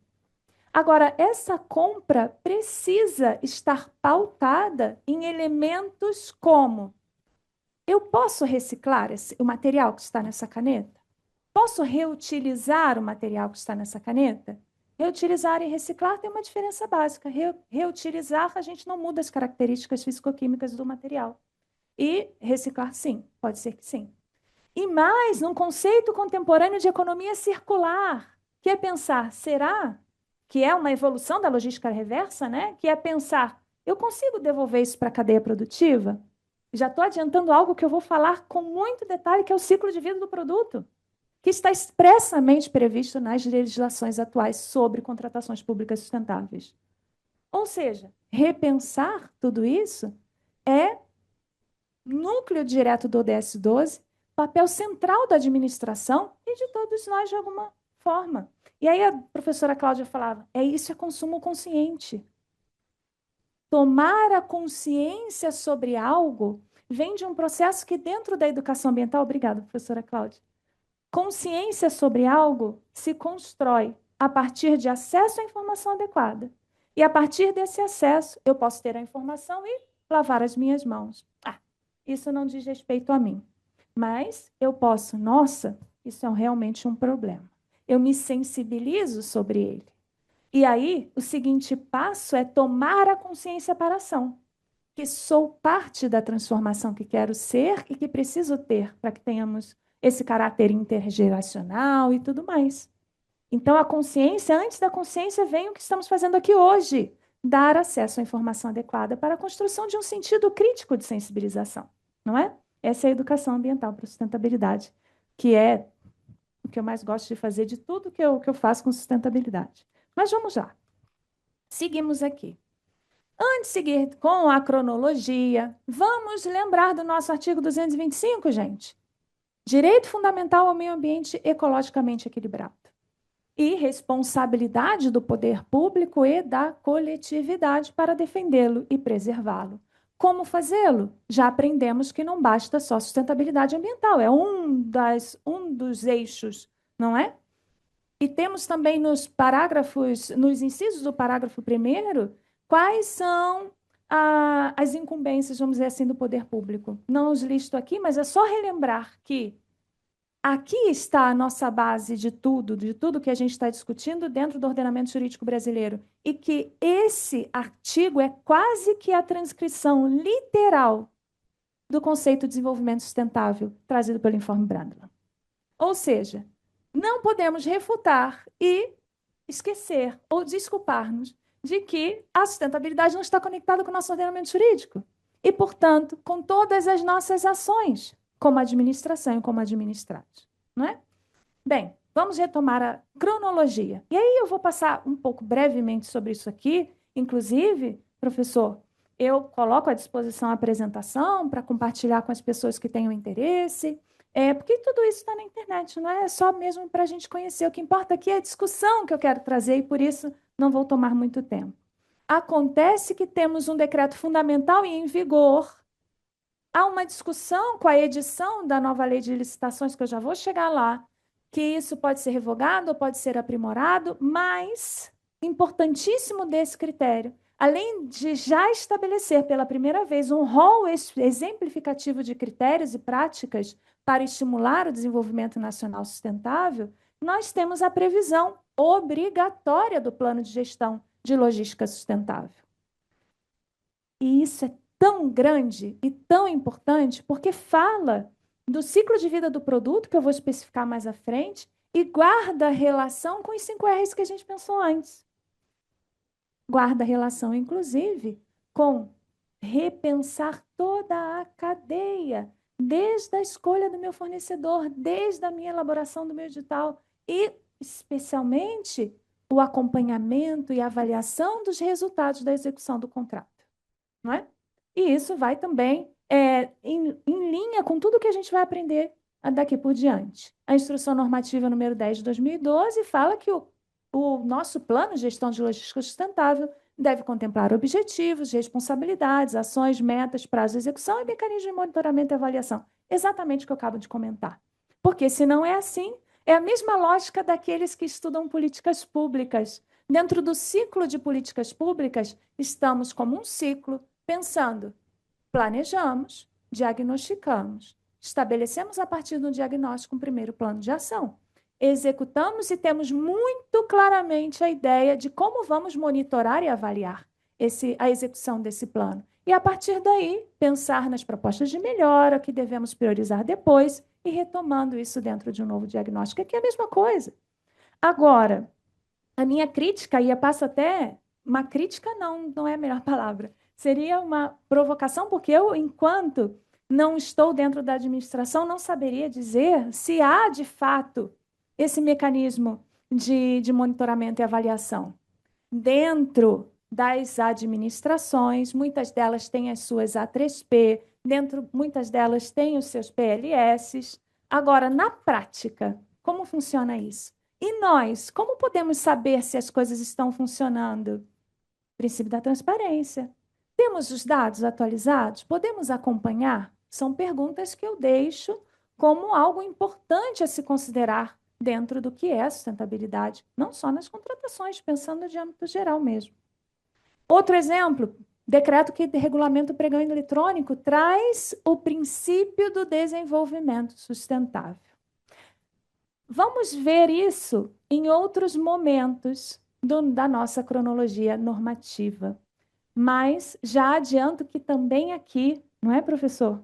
Speaker 2: Agora, essa compra precisa estar pautada em elementos como: eu posso reciclar o material que está nessa caneta? Posso reutilizar o material que está nessa caneta? Reutilizar e reciclar tem uma diferença básica. Reutilizar, a gente não muda as características físico-químicas do material. E reciclar, sim, pode ser que sim. E mais, num conceito contemporâneo de economia circular, que é pensar, será que é uma evolução da logística reversa, né? Que é pensar, eu consigo devolver isso para a cadeia produtiva? Já estou adiantando algo que eu vou falar com muito detalhe, que é o ciclo de vida do produto, que está expressamente previsto nas legislações atuais sobre contratações públicas sustentáveis. Ou seja, repensar tudo isso é núcleo direto do ODS 12, papel central da administração e de todos nós de alguma forma. E aí a professora Cláudia falava, isso é consumo consciente. Tomar a consciência sobre algo vem de um processo que dentro da educação ambiental, obrigada, professora Cláudia, consciência sobre algo se constrói a partir de acesso à informação adequada. E a partir desse acesso, eu posso ter a informação e lavar as minhas mãos. Isso não diz respeito a mim. Mas eu posso, nossa, isso é realmente um problema. Eu me sensibilizo sobre ele. E aí, o seguinte passo é tomar a consciência para a ação. Que sou parte da transformação que quero ser e que preciso ter para que tenhamos esse caráter intergeracional e tudo mais. Então, a consciência, antes da consciência, vem o que estamos fazendo aqui hoje, dar acesso à informação adequada para a construção de um sentido crítico de sensibilização, não é? Essa é a educação ambiental para a sustentabilidade, que é o que eu mais gosto de fazer de tudo que eu faço com sustentabilidade. Mas vamos lá. Seguimos aqui. Antes de seguir com a cronologia, vamos lembrar do nosso artigo 225, gente. Direito fundamental ao meio ambiente ecologicamente equilibrado. E responsabilidade do poder público e da coletividade para defendê-lo e preservá-lo. Como fazê-lo? Já aprendemos que não basta só sustentabilidade ambiental, é um dos eixos, não é? E temos também nos incisos do parágrafo 1º, quais são as incumbências, vamos dizer assim, do poder público. Não os listo aqui, mas é só relembrar que aqui está a nossa base de tudo que a gente está discutindo dentro do ordenamento jurídico brasileiro. E que esse artigo é quase que a transcrição literal do conceito de desenvolvimento sustentável trazido pelo Informe Brundtland. Ou seja, não podemos refutar e esquecer ou desculpar-nos de que a sustentabilidade não está conectada com o nosso ordenamento jurídico. E, portanto, com todas as nossas ações, como administração e como administrados. Não é? Bem, vamos retomar a cronologia. E aí eu vou passar um pouco brevemente sobre isso aqui. Inclusive, professor, eu coloco à disposição a apresentação para compartilhar com as pessoas que tenham interesse. Porque tudo isso está na internet, não é só mesmo para a gente conhecer. O que importa aqui é a discussão que eu quero trazer e, por isso, não vou tomar muito tempo. Acontece que temos um decreto fundamental e em vigor. Há uma discussão com a edição da nova lei de licitações, que eu já vou chegar lá, que isso pode ser revogado ou pode ser aprimorado, mas, importantíssimo desse critério, além de já estabelecer pela primeira vez um rol exemplificativo de critérios e práticas para estimular o desenvolvimento nacional sustentável, nós temos a previsão obrigatória do plano de gestão de logística sustentável. E isso é tão grande e tão importante porque fala do ciclo de vida do produto, que eu vou especificar mais à frente, e guarda relação com os 5 R's que a gente pensou antes. Guarda relação, inclusive, com repensar toda a cadeia, desde a escolha do meu fornecedor, desde a minha elaboração do meu edital e, especialmente, o acompanhamento e avaliação dos resultados da execução do contrato. Não é? E isso vai também em linha com tudo que a gente vai aprender daqui por diante. A Instrução Normativa número 10 de 2012 fala que o nosso plano de gestão de logística sustentável deve contemplar objetivos, responsabilidades, ações, metas, prazos de execução e mecanismos de monitoramento e avaliação. Exatamente o que eu acabo de comentar. Porque, se não é assim, é a mesma lógica daqueles que estudam políticas públicas. Dentro do ciclo de políticas públicas, estamos como um ciclo, pensando, planejamos, diagnosticamos, estabelecemos a partir do diagnóstico um primeiro plano de ação, executamos e temos muito claramente a ideia de como vamos monitorar e avaliar a execução desse plano. E, a partir daí, pensar nas propostas de melhora que devemos priorizar depois e retomando isso dentro de um novo diagnóstico, que é a mesma coisa. Agora, a minha crítica, e eu passo até... Uma crítica não é a melhor palavra. Seria uma provocação, porque eu, enquanto não estou dentro da administração, não saberia dizer se há, de fato, esse mecanismo de monitoramento e avaliação. Dentro das administrações, muitas delas têm as suas A3P, muitas delas têm os seus PLS. Agora, na prática, como funciona isso? E nós, como podemos saber se as coisas estão funcionando? Princípio da transparência. Temos os dados atualizados? Podemos acompanhar? São perguntas que eu deixo como algo importante a se considerar dentro do que é a sustentabilidade, não só nas contratações, pensando de âmbito geral mesmo. Outro exemplo, decreto que regulamenta o pregão eletrônico traz o princípio do desenvolvimento sustentável. Vamos ver isso em outros momentos da nossa cronologia normativa. Mas já adianto que também aqui, não é, professor?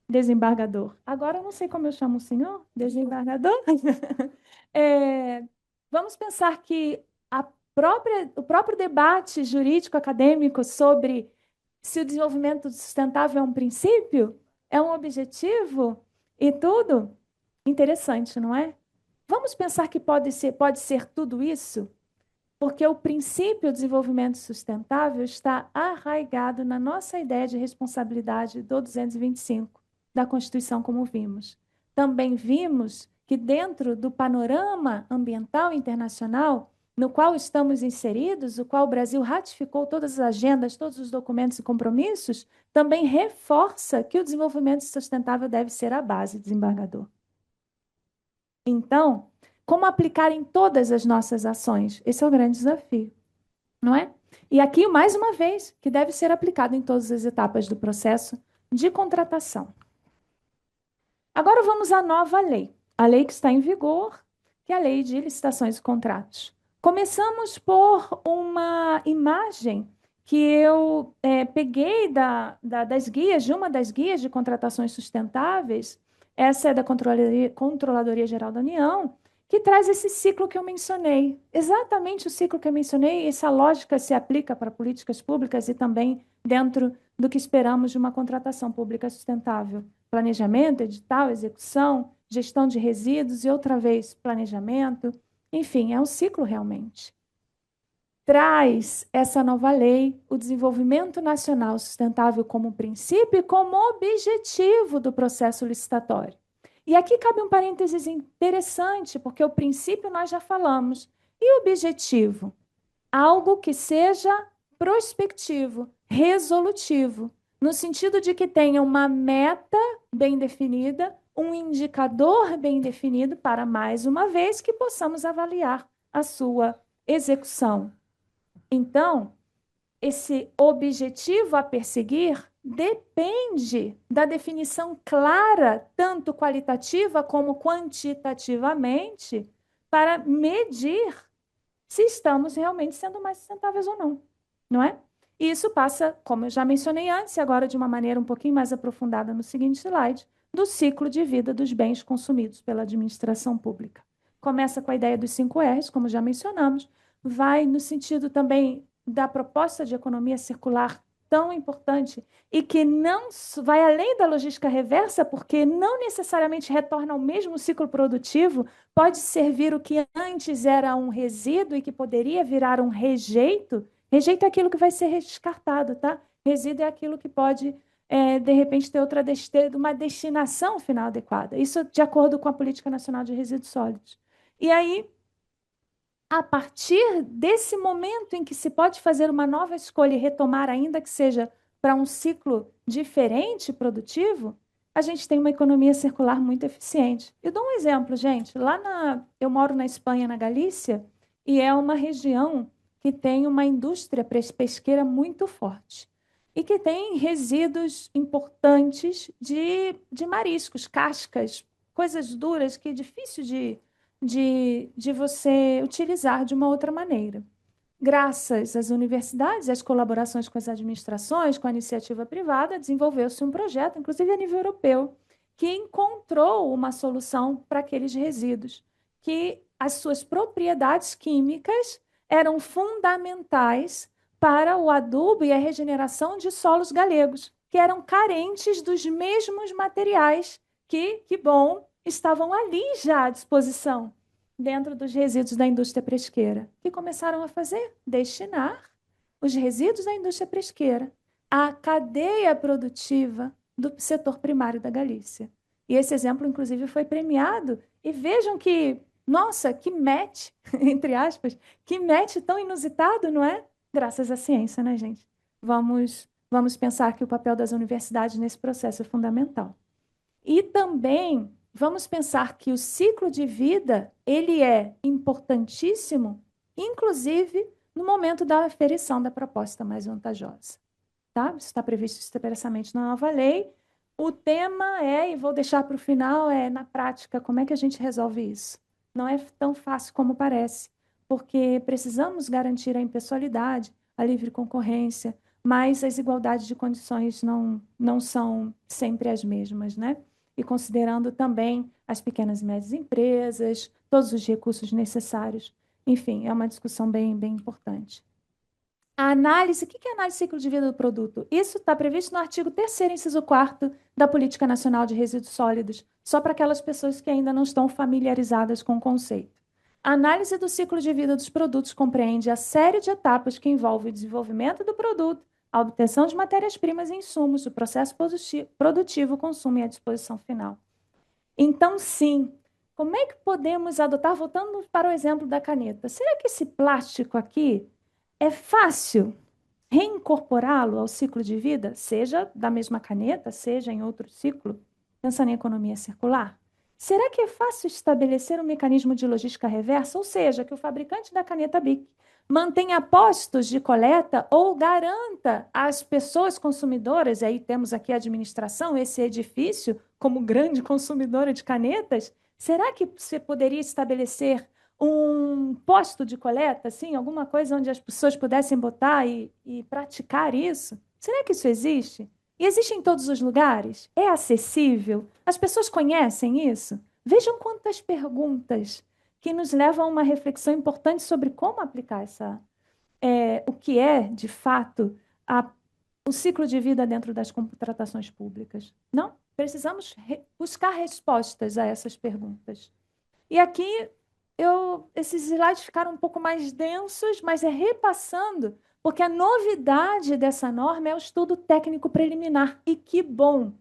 Speaker 2: Desembargador. Agora eu não sei como eu chamo o senhor, desembargador. Vamos pensar que o próprio debate jurídico-acadêmico sobre se o desenvolvimento sustentável é um princípio, é um objetivo e tudo, interessante, não é? Vamos pensar que pode ser tudo isso? Porque o princípio do desenvolvimento sustentável está arraigado na nossa ideia de responsabilidade do 225 da Constituição, como vimos. Também vimos que dentro do panorama ambiental internacional, no qual estamos inseridos, o qual o Brasil ratificou todas as agendas, todos os documentos e compromissos, também reforça que o desenvolvimento sustentável deve ser a base, desembargador. Então, como aplicar em todas as nossas ações? Esse é o grande desafio, não é? E aqui, mais uma vez, que deve ser aplicado em todas as etapas do processo de contratação. Agora vamos à nova lei. a lei que está em vigor, que é a Lei de Licitações e Contratos. Começamos por uma imagem que eu peguei das guias, de uma das guias de contratações sustentáveis, essa é da Controladoria Geral da União, que traz esse ciclo que eu mencionei. Exatamente o ciclo que eu mencionei, essa lógica se aplica para políticas públicas e também dentro do que esperamos de uma contratação pública sustentável. Planejamento, edital, execução, gestão de resíduos e, outra vez, planejamento. Enfim, é um ciclo realmente. Traz essa nova lei o desenvolvimento nacional sustentável como princípio e como objetivo do processo licitatório. E aqui cabe um parênteses interessante, porque o princípio nós já falamos. E o objetivo? Algo que seja prospectivo, resolutivo, no sentido de que tenha uma meta bem definida, um indicador bem definido para, mais uma vez, que possamos avaliar a sua execução. Então, esse objetivo a perseguir depende da definição clara, tanto qualitativa como quantitativamente, para medir se estamos realmente sendo mais sustentáveis ou não, não é? E isso passa, como eu já mencionei antes, e agora de uma maneira um pouquinho mais aprofundada no seguinte slide, do ciclo de vida dos bens consumidos pela administração pública. Começa com a ideia dos 5 R's, como já mencionamos, vai no sentido também da proposta de economia circular tão importante e que não vai além da logística reversa, porque não necessariamente retorna ao mesmo ciclo produtivo, pode servir o que antes era um resíduo e que poderia virar um rejeito. Rejeito é aquilo que vai ser descartado, tá? Resíduo é aquilo que pode, de repente, ter uma destinação final adequada. Isso de acordo com a Política Nacional de Resíduos Sólidos. E aí, a partir desse momento em que se pode fazer uma nova escolha e retomar, ainda que seja para um ciclo diferente, produtivo, a gente tem uma economia circular muito eficiente. Eu dou um exemplo, gente. Eu moro na Espanha, na Galícia, e é uma região que tem uma indústria pesqueira muito forte e que tem resíduos importantes de mariscos, cascas, coisas duras que é difícil de você utilizar de uma outra maneira. Graças às universidades e às colaborações com as administrações, com a iniciativa privada, desenvolveu-se um projeto, inclusive a nível europeu, que encontrou uma solução para aqueles resíduos, que as suas propriedades químicas eram fundamentais para o adubo e a regeneração de solos galegos, que eram carentes dos mesmos materiais que bom, estavam ali já à disposição dentro dos resíduos da indústria pesqueira. O que começaram a fazer? Destinar os resíduos da indústria pesqueira à cadeia produtiva do setor primário da Galícia. E esse exemplo, inclusive, foi premiado. E vejam que, nossa, que match, entre aspas, que match tão inusitado, não é? Graças à ciência, né, gente? Vamos pensar que o papel das universidades nesse processo é fundamental. E também vamos pensar que o ciclo de vida ele é importantíssimo, inclusive no momento da aferição da proposta mais vantajosa. Tá? Isso está previsto expressamente na nova lei. O tema e vou deixar para o final, na prática, como é que a gente resolve isso? Não é tão fácil como parece, porque precisamos garantir a impessoalidade, a livre concorrência, mas as igualdades de condições não são sempre as mesmas, né? E considerando também as pequenas e médias empresas, todos os recursos necessários. Enfim, é uma discussão bem importante. A análise, o que é análise de ciclo de vida do produto? Isso está previsto no artigo 3º, inciso 4º da Política Nacional de Resíduos Sólidos, só para aquelas pessoas que ainda não estão familiarizadas com o conceito. A análise do ciclo de vida dos produtos compreende a série de etapas que envolve o desenvolvimento do produto, a obtenção de matérias-primas e insumos, o processo produtivo, o consumo e a disposição final. Então, sim, como é que podemos adotar, voltando para o exemplo da caneta, será que esse plástico aqui é fácil reincorporá-lo ao ciclo de vida, seja da mesma caneta, seja em outro ciclo, pensando em economia circular? Será que é fácil estabelecer um mecanismo de logística reversa, ou seja, que o fabricante da caneta BIC mantenha postos de coleta ou garanta às pessoas consumidoras, e aí temos aqui a administração, esse edifício, como grande consumidora de canetas, Será que você poderia estabelecer um posto de coleta, assim, alguma coisa onde as pessoas pudessem botar e praticar isso? Será que isso existe? E existe em todos os lugares? É acessível? As pessoas conhecem isso? Vejam quantas perguntas que nos levam a uma reflexão importante sobre como aplicar o que é, de fato, o ciclo de vida dentro das contratações públicas. Não? Precisamos buscar respostas a essas perguntas. E aqui, esses slides ficaram um pouco mais densos, mas é repassando, porque a novidade dessa norma é o estudo técnico preliminar. E que bom!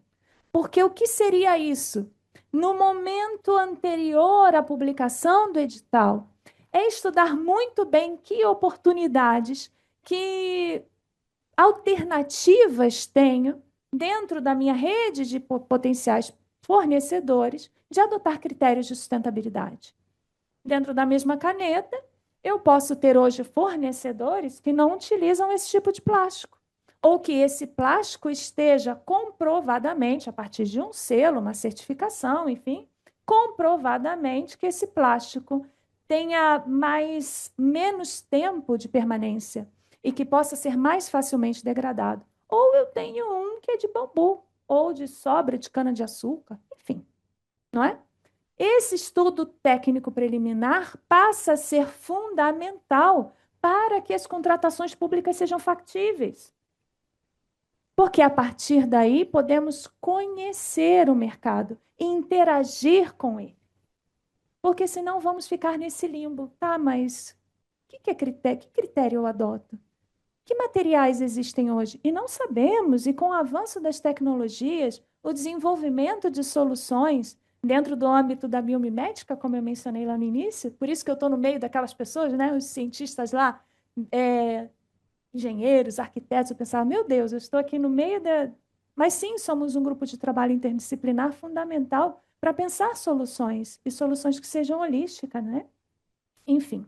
Speaker 2: Porque o que seria isso? No momento anterior à publicação do edital, é estudar muito bem que oportunidades, que alternativas tenho dentro da minha rede de potenciais fornecedores de adotar critérios de sustentabilidade. Dentro da mesma caneta, eu posso ter hoje fornecedores que não utilizam esse tipo de plástico, ou que esse plástico esteja comprovadamente, a partir de um selo, uma certificação, enfim, comprovadamente que esse plástico tenha menos tempo de permanência e que possa ser mais facilmente degradado. Ou eu tenho um que é de bambu, ou de sobra de cana-de-açúcar, enfim, não é? Esse estudo técnico preliminar passa a ser fundamental para que as contratações públicas sejam factíveis. Porque a partir daí podemos conhecer o mercado e interagir com ele. Porque senão vamos ficar nesse limbo. Tá, mas que critério? Que critério eu adoto? Que materiais existem hoje? E não sabemos, e com o avanço das tecnologias, o desenvolvimento de soluções dentro do âmbito da biomimética, como eu mencionei lá no início, por isso que eu estou no meio daquelas pessoas, né, os cientistas lá, engenheiros, arquitetos, eu pensava, meu Deus, eu estou aqui no meio da... Mas sim, somos um grupo de trabalho interdisciplinar fundamental para pensar soluções, e soluções que sejam holísticas, né? Enfim.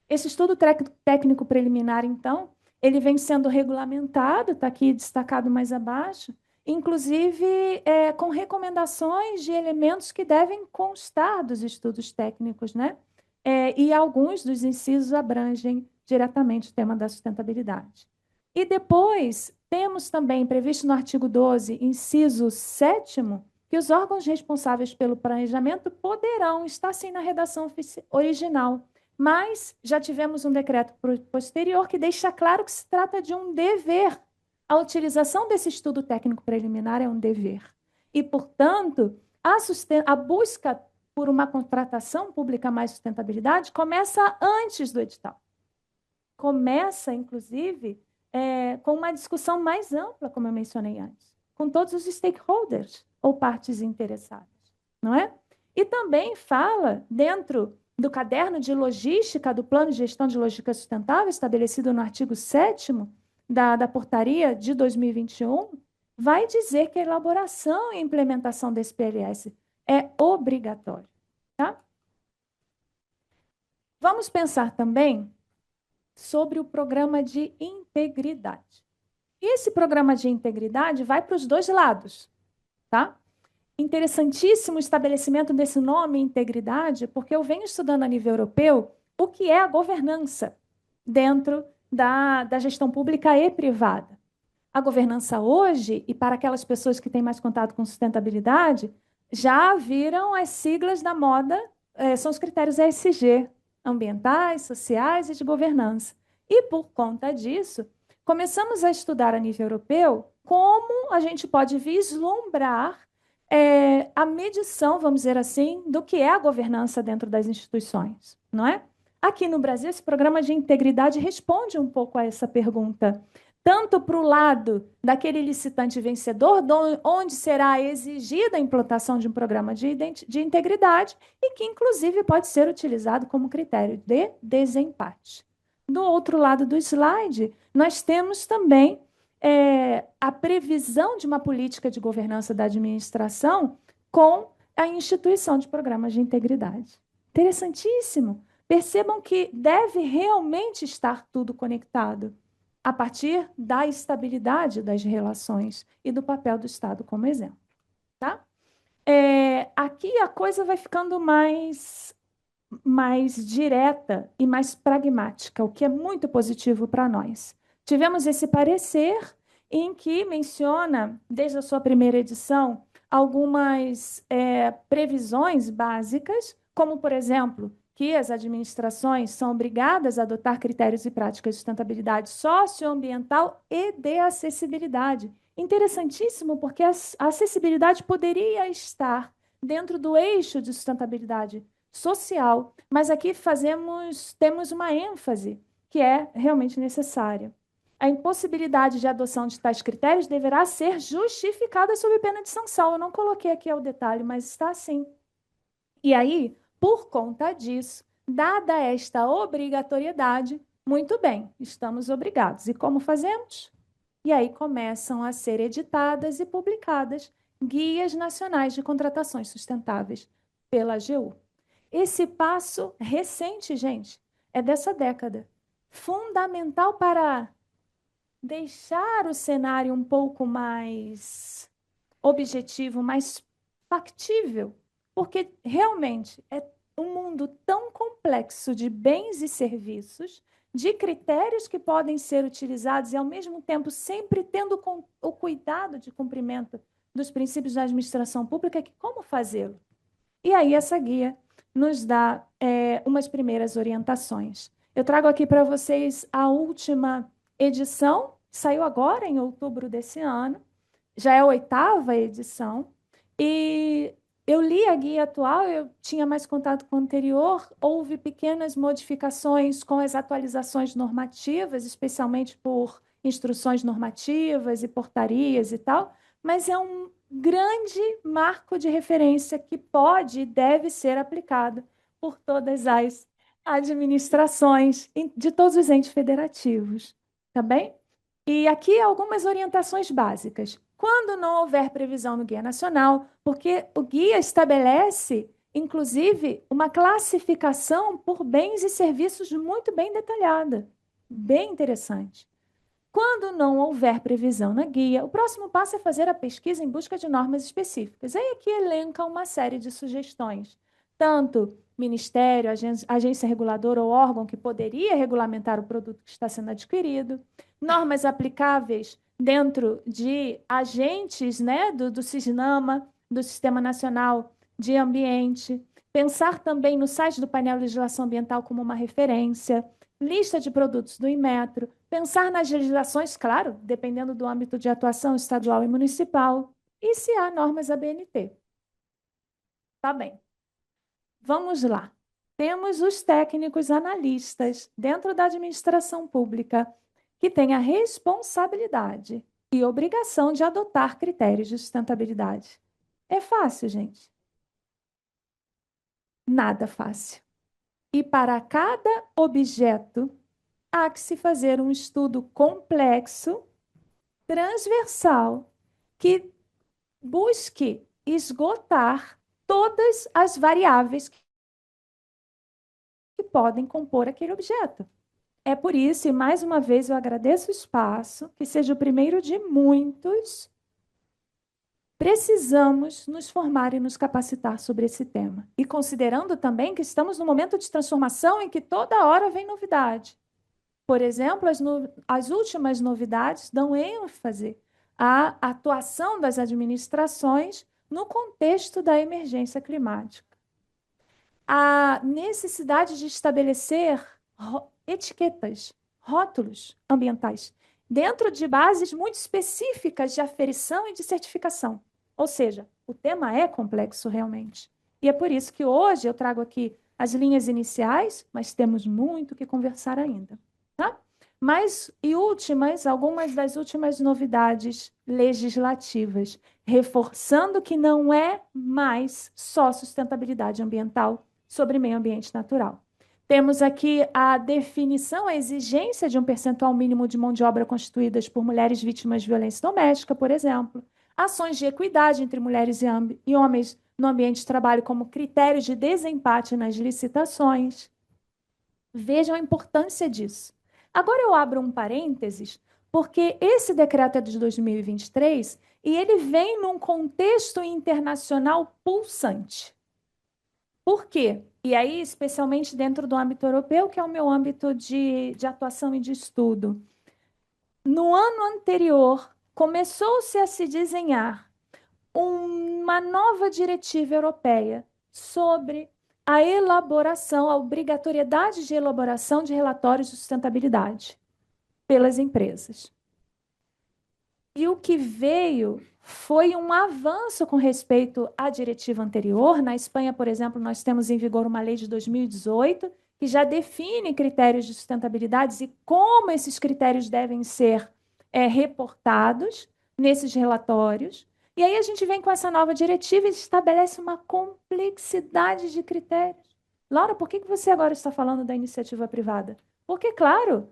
Speaker 2: Esse estudo técnico preliminar, então, ele vem sendo regulamentado, está aqui destacado mais abaixo, inclusive com recomendações de elementos que devem constar dos estudos técnicos, né? E alguns dos incisos abrangem diretamente o tema da sustentabilidade. E depois, temos também previsto no artigo 12, inciso 7º, que os órgãos responsáveis pelo planejamento poderão estar, sim, na redação original, mas já tivemos um decreto posterior que deixa claro que se trata de um dever. A utilização desse estudo técnico preliminar é um dever. E, portanto, a busca por uma contratação pública mais sustentabilidade começa antes do edital. Começa, inclusive, com uma discussão mais ampla, como eu mencionei antes, com todos os stakeholders ou partes interessadas, não é? E também fala, dentro do caderno de logística do Plano de Gestão de Logística Sustentável, estabelecido no artigo 7º da portaria de 2021, vai dizer que a elaboração e implementação desse PLS é obrigatório. Tá? Vamos pensar também sobre o programa de integridade. E esse programa de integridade vai para os dois lados, tá? Interessantíssimo o estabelecimento desse nome integridade, porque eu venho estudando a nível europeu o que é a governança dentro da gestão pública e privada. A governança hoje, e para aquelas pessoas que têm mais contato com sustentabilidade, já viram as siglas da moda, são os critérios ESG, ambientais, sociais e de governança. E, por conta disso, começamos a estudar a nível europeu como a gente pode vislumbrar a medição, vamos dizer assim, do que é a governança dentro das instituições, não é? Aqui no Brasil, esse programa de integridade responde um pouco a essa pergunta, tanto para o lado daquele licitante vencedor, onde será exigida a implantação de um programa de integridade e que, inclusive, pode ser utilizado como critério de desempate. Do outro lado do slide, nós temos também a previsão de uma política de governança da administração com a instituição de programas de integridade. Interessantíssimo. Percebam que deve realmente estar tudo conectado a partir da estabilidade das relações e do papel do Estado como exemplo. Tá? aqui a coisa vai ficando mais direta e mais pragmática, o que é muito positivo para nós. Tivemos esse parecer em que menciona, desde a sua primeira edição, algumas previsões básicas, como, por exemplo, que as administrações são obrigadas a adotar critérios e práticas de sustentabilidade socioambiental e de acessibilidade. Interessantíssimo, porque a acessibilidade poderia estar dentro do eixo de sustentabilidade social, mas aqui temos uma ênfase que é realmente necessária. A impossibilidade de adoção de tais critérios deverá ser justificada sob pena de sanção. Eu não coloquei aqui o detalhe, mas está assim. E aí, por conta disso, dada esta obrigatoriedade, muito bem, estamos obrigados. E como fazemos? E aí começam a ser editadas e publicadas guias nacionais de contratações sustentáveis pela AGU. Esse passo recente, gente, é dessa década. Fundamental para deixar o cenário um pouco mais objetivo, mais factível, porque realmente é um mundo tão complexo de bens e serviços, de critérios que podem ser utilizados e, ao mesmo tempo, sempre tendo o cuidado de cumprimento dos princípios da administração pública, que como fazê-lo? E aí essa guia nos dá umas primeiras orientações. Eu trago aqui para vocês a última edição, saiu agora em outubro desse ano, já é a 8ª edição, e eu li a guia atual, eu tinha mais contato com o anterior, houve pequenas modificações com as atualizações normativas, especialmente por instruções normativas e portarias e tal, mas é um grande marco de referência que pode e deve ser aplicado por todas as administrações de todos os entes federativos, tá bem? E aqui algumas orientações básicas. Quando não houver previsão no Guia Nacional, porque o guia estabelece, inclusive, uma classificação por bens e serviços muito bem detalhada, bem interessante. Quando não houver previsão na guia, o próximo passo é fazer a pesquisa em busca de normas específicas. Aí aqui elenca uma série de sugestões. Tanto ministério, agência reguladora ou órgão que poderia regulamentar o produto que está sendo adquirido, normas aplicáveis dentro de agentes, né, do SISNAMA, do Sistema Nacional de Ambiente, pensar também no site do painel de legislação ambiental como uma referência, lista de produtos do Inmetro, pensar nas legislações, claro, dependendo do âmbito de atuação estadual e municipal, e se há normas ABNT. Tá bem. Vamos lá. Temos os técnicos analistas dentro da administração pública que têm a responsabilidade e obrigação de adotar critérios de sustentabilidade. É fácil, gente? Nada fácil. E para cada objeto, há que se fazer um estudo complexo, transversal, que busque esgotar todas as variáveis que podem compor aquele objeto. É por isso, e mais uma vez eu agradeço o espaço, que seja o primeiro de muitos. Precisamos nos formar e nos capacitar sobre esse tema. E considerando também que estamos num momento de transformação em que toda hora vem novidade. Por exemplo, as últimas novidades dão ênfase à atuação das administrações no contexto da emergência climática. A necessidade de estabelecer etiquetas, rótulos ambientais, dentro de bases muito específicas de aferição e de certificação. Ou seja, o tema é complexo realmente. E é por isso que hoje eu trago aqui as linhas iniciais, mas temos muito que conversar ainda. Tá? Algumas das últimas novidades legislativas, reforçando que não é mais só sustentabilidade ambiental sobre meio ambiente natural. Temos aqui a definição, a exigência de um percentual mínimo de mão de obra constituídas por mulheres vítimas de violência doméstica, por exemplo. Ações de equidade entre mulheres e homens no ambiente de trabalho como critérios de desempate nas licitações. Vejam a importância disso. Agora eu abro um parênteses, porque esse decreto é de 2023 e ele vem num contexto internacional pulsante. Por quê? E aí, especialmente dentro do âmbito europeu, que é o meu âmbito de atuação e de estudo. No ano anterior, começou-se a se desenhar uma nova diretiva europeia sobre a elaboração, a obrigatoriedade de elaboração de relatórios de sustentabilidade pelas empresas. E o que veio foi um avanço com respeito à diretiva anterior. Na Espanha, por exemplo, nós temos em vigor uma lei de 2018 que já define critérios de sustentabilidade e como esses critérios devem ser reportados nesses relatórios. E aí a gente vem com essa nova diretiva e estabelece uma complexidade de critérios. Laura, por que você agora está falando da iniciativa privada? Porque, claro,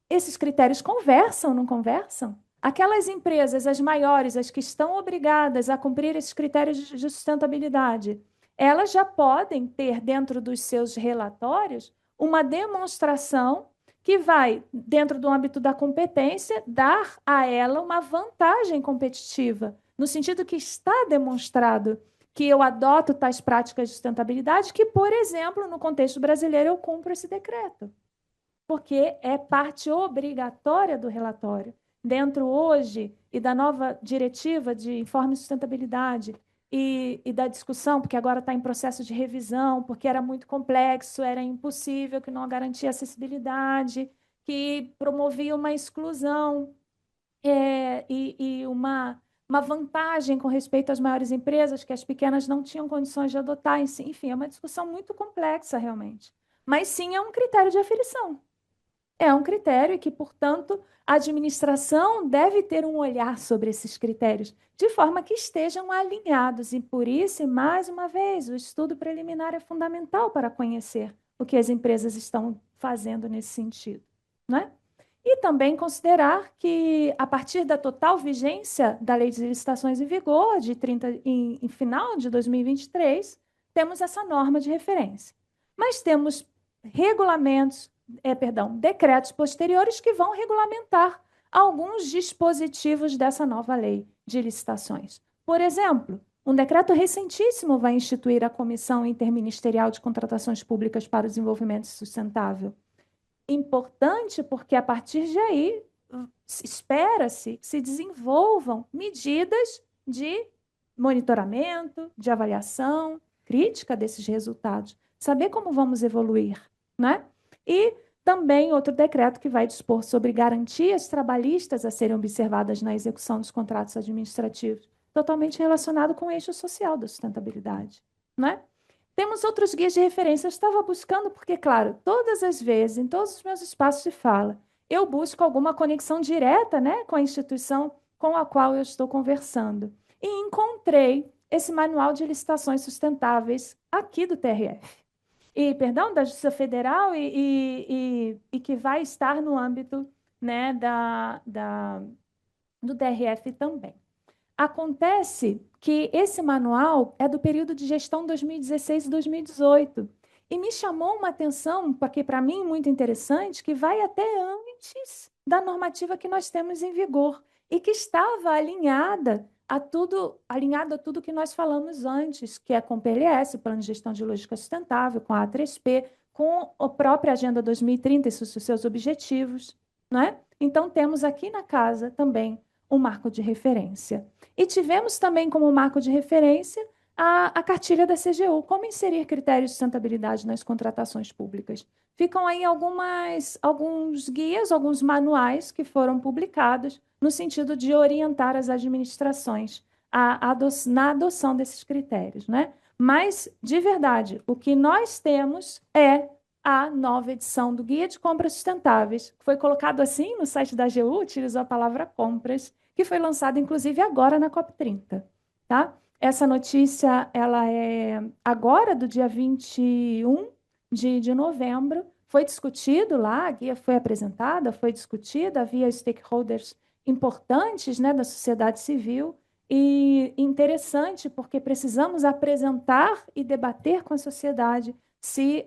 Speaker 2: esses critérios conversam, não conversam? Aquelas empresas, as maiores, as que estão obrigadas a cumprir esses critérios de sustentabilidade, elas já podem ter dentro dos seus relatórios uma demonstração que vai, dentro do âmbito da competência, dar a ela uma vantagem competitiva, no sentido que está demonstrado que eu adoto tais práticas de sustentabilidade que, por exemplo, no contexto brasileiro, eu cumpro esse decreto, porque é parte obrigatória do relatório. Dentro hoje e da nova diretiva de informe de sustentabilidade e da discussão, porque agora está em processo de revisão, porque era muito complexo, era impossível, que não garantia acessibilidade, que promovia uma exclusão e uma vantagem com respeito às maiores empresas, que as pequenas não tinham condições de adotar. Enfim, é uma discussão muito complexa, realmente. Mas sim é um critério de aferição. É um critério que, portanto, a administração deve ter um olhar sobre esses critérios, de forma que estejam alinhados. E por isso, e mais uma vez, o estudo preliminar é fundamental para conhecer o que as empresas estão fazendo nesse sentido, né? E também considerar que, a partir da total vigência da Lei de Licitações em vigor, em final de 2023, temos essa norma de referência. Mas temos regulamentos, decretos posteriores que vão regulamentar alguns dispositivos dessa nova lei de licitações. Por exemplo, um decreto recentíssimo vai instituir a Comissão Interministerial de Contratações Públicas para o Desenvolvimento Sustentável. Importante porque, a partir de aí, espera-se que se desenvolvam medidas de monitoramento, de avaliação, crítica desses resultados, saber como vamos evoluir, né? E também outro decreto que vai dispor sobre garantias trabalhistas a serem observadas na execução dos contratos administrativos, totalmente relacionado com o eixo social da sustentabilidade, né? Temos outros guias de referência. Eu estava buscando porque, claro, todas as vezes, em todos os meus espaços de fala, eu busco alguma conexão direta, né, com a instituição com a qual eu estou conversando. E encontrei esse manual de licitações sustentáveis aqui do TRF. Da Justiça Federal e que vai estar no âmbito, né, do TRF também. Acontece que esse manual é do período de gestão 2016 e 2018. E me chamou uma atenção, porque para mim muito interessante, que vai até antes da normativa que nós temos em vigor e que estava alinhada a tudo que nós falamos antes, que é com o PLS, Plano de Gestão de Logística Sustentável, com a A3P, com a própria Agenda 2030 e seus objetivos, não é? Então, temos aqui na casa também um marco de referência. E tivemos também como marco de referência a cartilha da CGU, como inserir critérios de sustentabilidade nas contratações públicas. Ficam aí alguns guias, alguns manuais que foram publicados no sentido de orientar as administrações na adoção desses critérios, né? Mas, de verdade, o que nós temos é a nova edição do Guia de Compras Sustentáveis, que foi colocado assim no site da AGU, utilizou a palavra compras, que foi lançado, inclusive, agora na COP30. Tá? Essa notícia ela é agora, do dia 21 de novembro, foi discutido lá, a guia foi apresentada, foi discutida, havia stakeholders importantes, né, da sociedade civil, e interessante porque precisamos apresentar e debater com a sociedade se,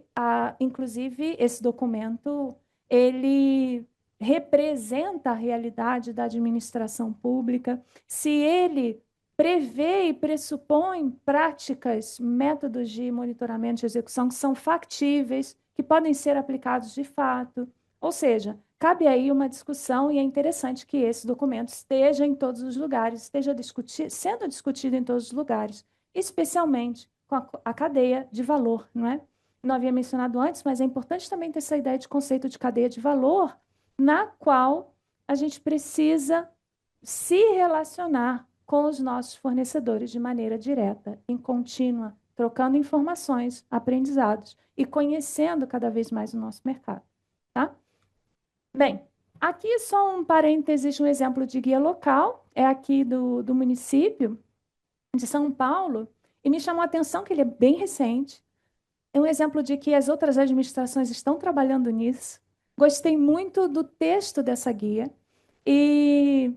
Speaker 2: inclusive, esse documento ele representa a realidade da administração pública, se ele prevê e pressupõe práticas, métodos de monitoramento e execução que são factíveis, que podem ser aplicados de fato. Ou seja, cabe aí uma discussão e é interessante que esse documento esteja em todos os lugares, esteja sendo discutido em todos os lugares, especialmente com a cadeia de valor, não é? Não havia mencionado antes, mas é importante também ter essa ideia de conceito de cadeia de valor, na qual a gente precisa se relacionar com os nossos fornecedores de maneira direta, em contínua, trocando informações, aprendizados e conhecendo cada vez mais o nosso mercado. Tá? Bem, aqui só um parênteses, um exemplo de guia local, é aqui do município de São Paulo, e me chamou a atenção que ele é bem recente, é um exemplo de que as outras administrações estão trabalhando nisso. Gostei muito do texto dessa guia e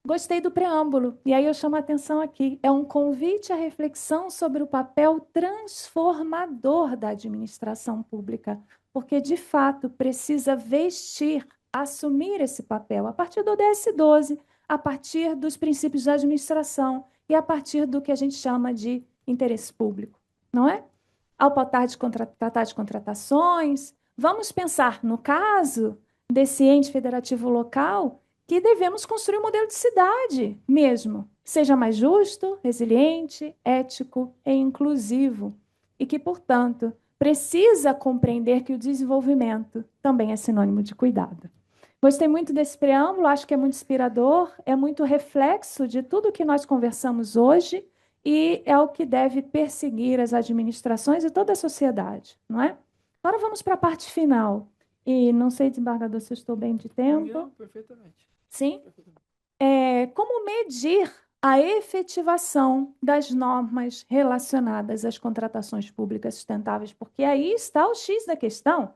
Speaker 2: gostei do preâmbulo. E aí eu chamo a atenção aqui. É um convite à reflexão sobre o papel transformador da administração pública, porque, de fato, precisa vestir, assumir esse papel a partir do ODS-12, a partir dos princípios da administração e a partir do que a gente chama de interesse público, não é? Ao tratar de contratações, vamos pensar, no caso desse ente federativo local, que devemos construir um modelo de cidade mesmo, seja mais justo, resiliente, ético e inclusivo, e que, portanto, precisa compreender que o desenvolvimento também é sinônimo de cuidado. Gostei muito desse preâmbulo, acho que é muito inspirador, é muito reflexo de tudo que nós conversamos hoje e é o que deve perseguir as administrações e toda a sociedade, não é? Agora vamos para a parte final. E não sei, desembargador, se eu estou bem de tempo.
Speaker 1: Não, perfeitamente.
Speaker 2: Sim? Como medir a efetivação das normas relacionadas às contratações públicas sustentáveis? Porque aí está o X da questão.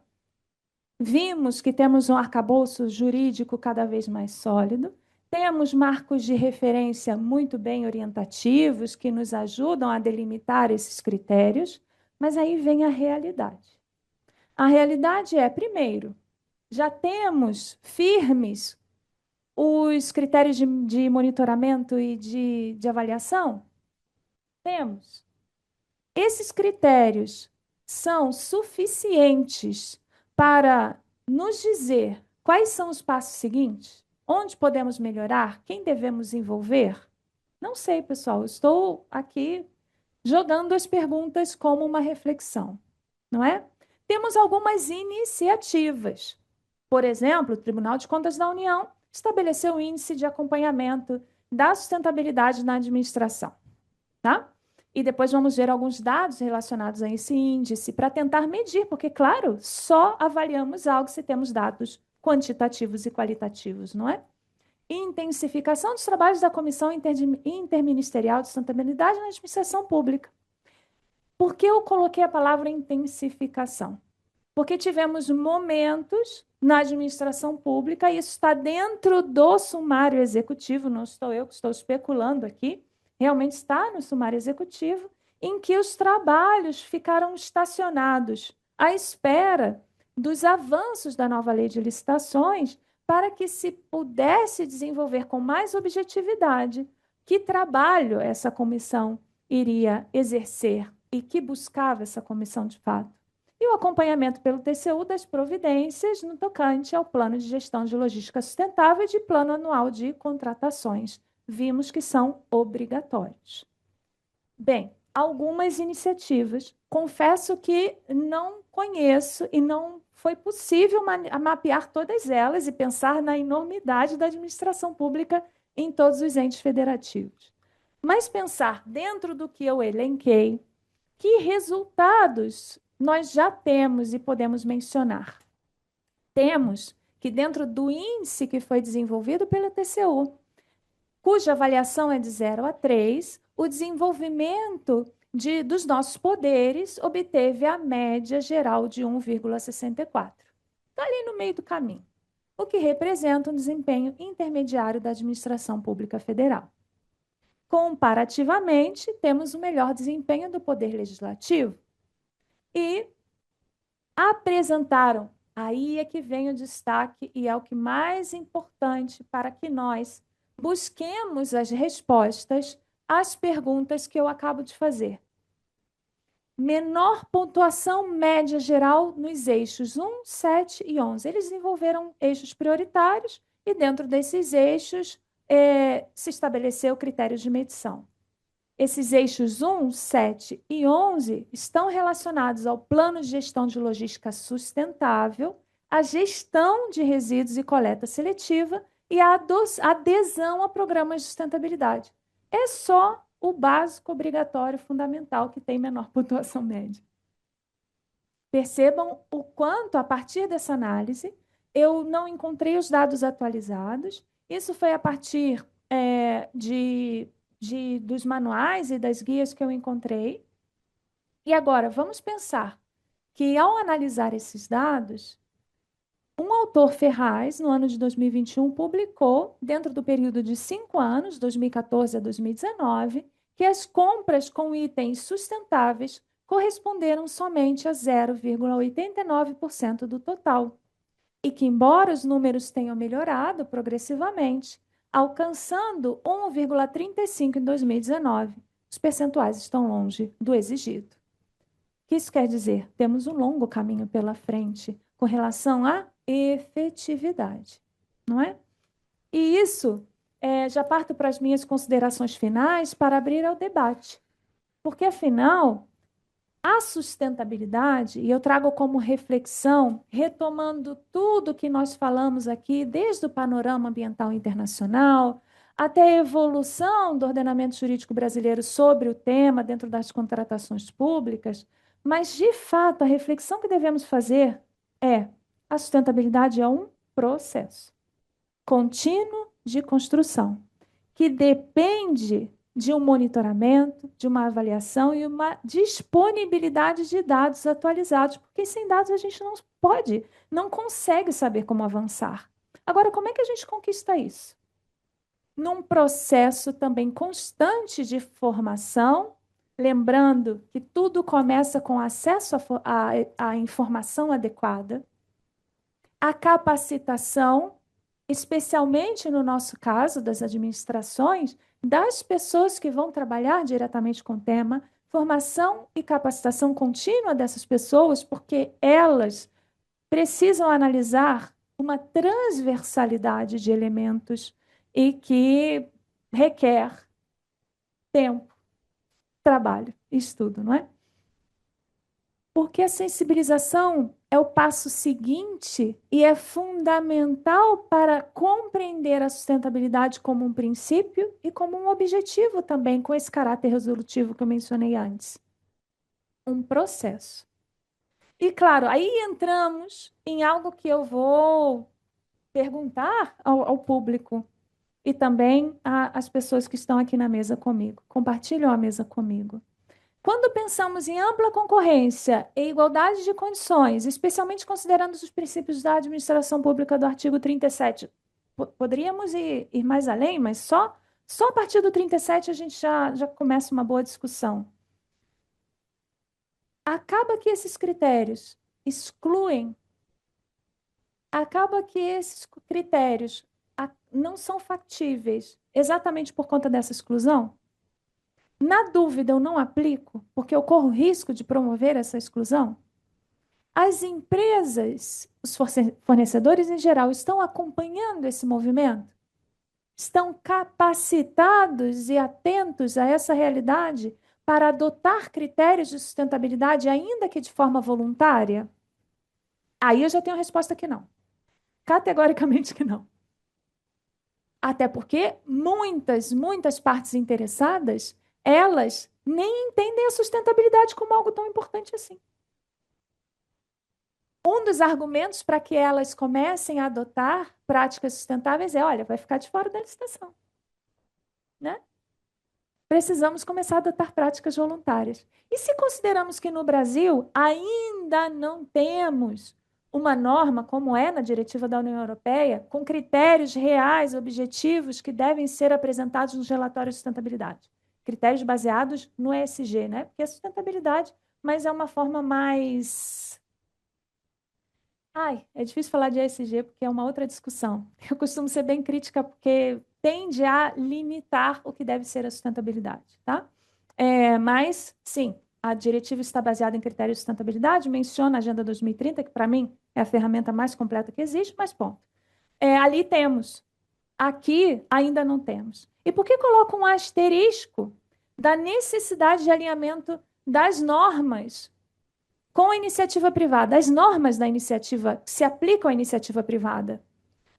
Speaker 2: Vimos que temos um arcabouço jurídico cada vez mais sólido, temos marcos de referência muito bem orientativos que nos ajudam a delimitar esses critérios, mas aí vem a realidade. A realidade é, primeiro, já temos firmes os critérios de monitoramento e de avaliação? Temos. Esses critérios são suficientes para nos dizer quais são os passos seguintes? Onde podemos melhorar? Quem devemos envolver? Não sei, pessoal. Estou aqui jogando as perguntas como uma reflexão, não é? Temos algumas iniciativas. Por exemplo, o Tribunal de Contas da União estabeleceu o índice de acompanhamento da sustentabilidade na administração, tá? E depois vamos ver alguns dados relacionados a esse índice para tentar medir, porque, claro, só avaliamos algo se temos dados quantitativos e qualitativos, não é? Intensificação dos trabalhos da Comissão Interministerial de Sustentabilidade na Administração Pública. Por que eu coloquei a palavra intensificação? Porque tivemos momentos na administração pública, e isso está dentro do sumário executivo, não estou eu que estou especulando aqui, realmente está no sumário executivo, em que os trabalhos ficaram estacionados à espera dos avanços da nova lei de licitações para que se pudesse desenvolver com mais objetividade que trabalho essa comissão iria exercer e que buscava essa comissão de fato. E o acompanhamento pelo TCU das providências no tocante ao Plano de Gestão de Logística Sustentável e de Plano Anual de Contratações. Vimos que são obrigatórios. Bem, algumas iniciativas. Confesso que não conheço e não foi possível mapear todas elas e pensar na enormidade da administração pública em todos os entes federativos. Mas pensar dentro do que eu elenquei, que resultados nós já temos e podemos mencionar. Temos que dentro do índice que foi desenvolvido pela TCU, cuja avaliação é de 0 a 3, o desenvolvimento dos nossos poderes obteve a média geral de 1,64. Está ali no meio do caminho, o que representa um desempenho intermediário da administração pública federal. Comparativamente, temos o melhor desempenho do Poder Legislativo. E apresentaram Aí é que vem o destaque e é o que mais importante para que nós busquemos as respostas às perguntas que eu acabo de fazer. Menor pontuação média geral nos eixos 1, 7 e 11. Eles desenvolveram eixos prioritários e dentro desses eixos se estabeleceu critérios de medição. Esses eixos 1, 7 e 11 estão relacionados ao plano de gestão de logística sustentável, à gestão de resíduos e coleta seletiva e a adesão a programas de sustentabilidade. É só o básico obrigatório fundamental que tem menor pontuação média. Percebam o quanto, a partir dessa análise, eu não encontrei os dados atualizados. Isso foi a partir dos manuais e das guias que eu encontrei. E agora, vamos pensar que, ao analisar esses dados, um autor Ferraz, no ano de 2021, publicou, dentro do período de 5 anos, 2014 a 2019, que as compras com itens sustentáveis corresponderam somente a 0,89% do total. E que, embora os números tenham melhorado progressivamente, alcançando 1,35% em 2019, os percentuais estão longe do exigido. O que isso quer dizer? Temos um longo caminho pela frente com relação à efetividade, não é? E isso já parto para as minhas considerações finais para abrir ao debate. Porque, afinal, a sustentabilidade, e eu trago como reflexão, retomando tudo que nós falamos aqui, desde o panorama ambiental internacional, até a evolução do ordenamento jurídico brasileiro sobre o tema dentro das contratações públicas, mas, de fato, a reflexão que devemos fazer é: a sustentabilidade é um processo contínuo de construção, que depende de um monitoramento, de uma avaliação e uma disponibilidade de dados atualizados, porque sem dados a gente não pode, não consegue saber como avançar. Agora, como é que a gente conquista isso? Num processo também constante de formação, lembrando que tudo começa com acesso à informação adequada, a capacitação, especialmente no nosso caso das administrações, das pessoas que vão trabalhar diretamente com o tema, formação e capacitação contínua dessas pessoas, porque elas precisam analisar uma transversalidade de elementos e que requer tempo, trabalho, estudo, não é? Porque a sensibilização é o passo seguinte e é fundamental para compreender a sustentabilidade como um princípio e como um objetivo também, com esse caráter resolutivo que eu mencionei antes. Um processo. E, claro, aí entramos em algo que eu vou perguntar ao público e também às pessoas que estão aqui na mesa comigo, compartilham a mesa comigo. Quando pensamos em ampla concorrência e igualdade de condições, especialmente considerando os princípios da administração pública do artigo 37, poderíamos ir mais além, mas só a partir do 37 a gente já começa uma boa discussão. Acaba que esses critérios excluem, acaba que esses critérios não são factíveis exatamente por conta dessa exclusão? Na dúvida, eu não aplico, porque eu corro risco de promover essa exclusão? As empresas, os fornecedores em geral, estão acompanhando esse movimento? Estão capacitados e atentos a essa realidade para adotar critérios de sustentabilidade, ainda que de forma voluntária? Aí eu já tenho a resposta que não. Categoricamente que não. Até porque muitas partes interessadas, elas nem entendem a sustentabilidade como algo tão importante assim. Um dos argumentos para que elas comecem a adotar práticas sustentáveis é: olha, vai ficar de fora da licitação, né? Precisamos começar a adotar práticas voluntárias. E se consideramos que no Brasil ainda não temos uma norma, como é na diretiva da União Europeia, com critérios reais, objetivos, que devem ser apresentados nos relatórios de sustentabilidade. Critérios baseados no ESG, né? Porque é sustentabilidade, mas é uma forma mais Ai, é difícil falar de ESG porque é uma outra discussão. Eu costumo ser bem crítica porque tende a limitar o que deve ser a sustentabilidade, tá? Mas, sim, a diretiva está baseada em critérios de sustentabilidade, menciona a Agenda 2030, que para mim é a ferramenta mais completa que existe, mas ponto. Ali temos, aqui ainda não temos. E por que coloco um asterisco da necessidade de alinhamento das normas com a iniciativa privada, as normas da iniciativa que se aplicam à iniciativa privada?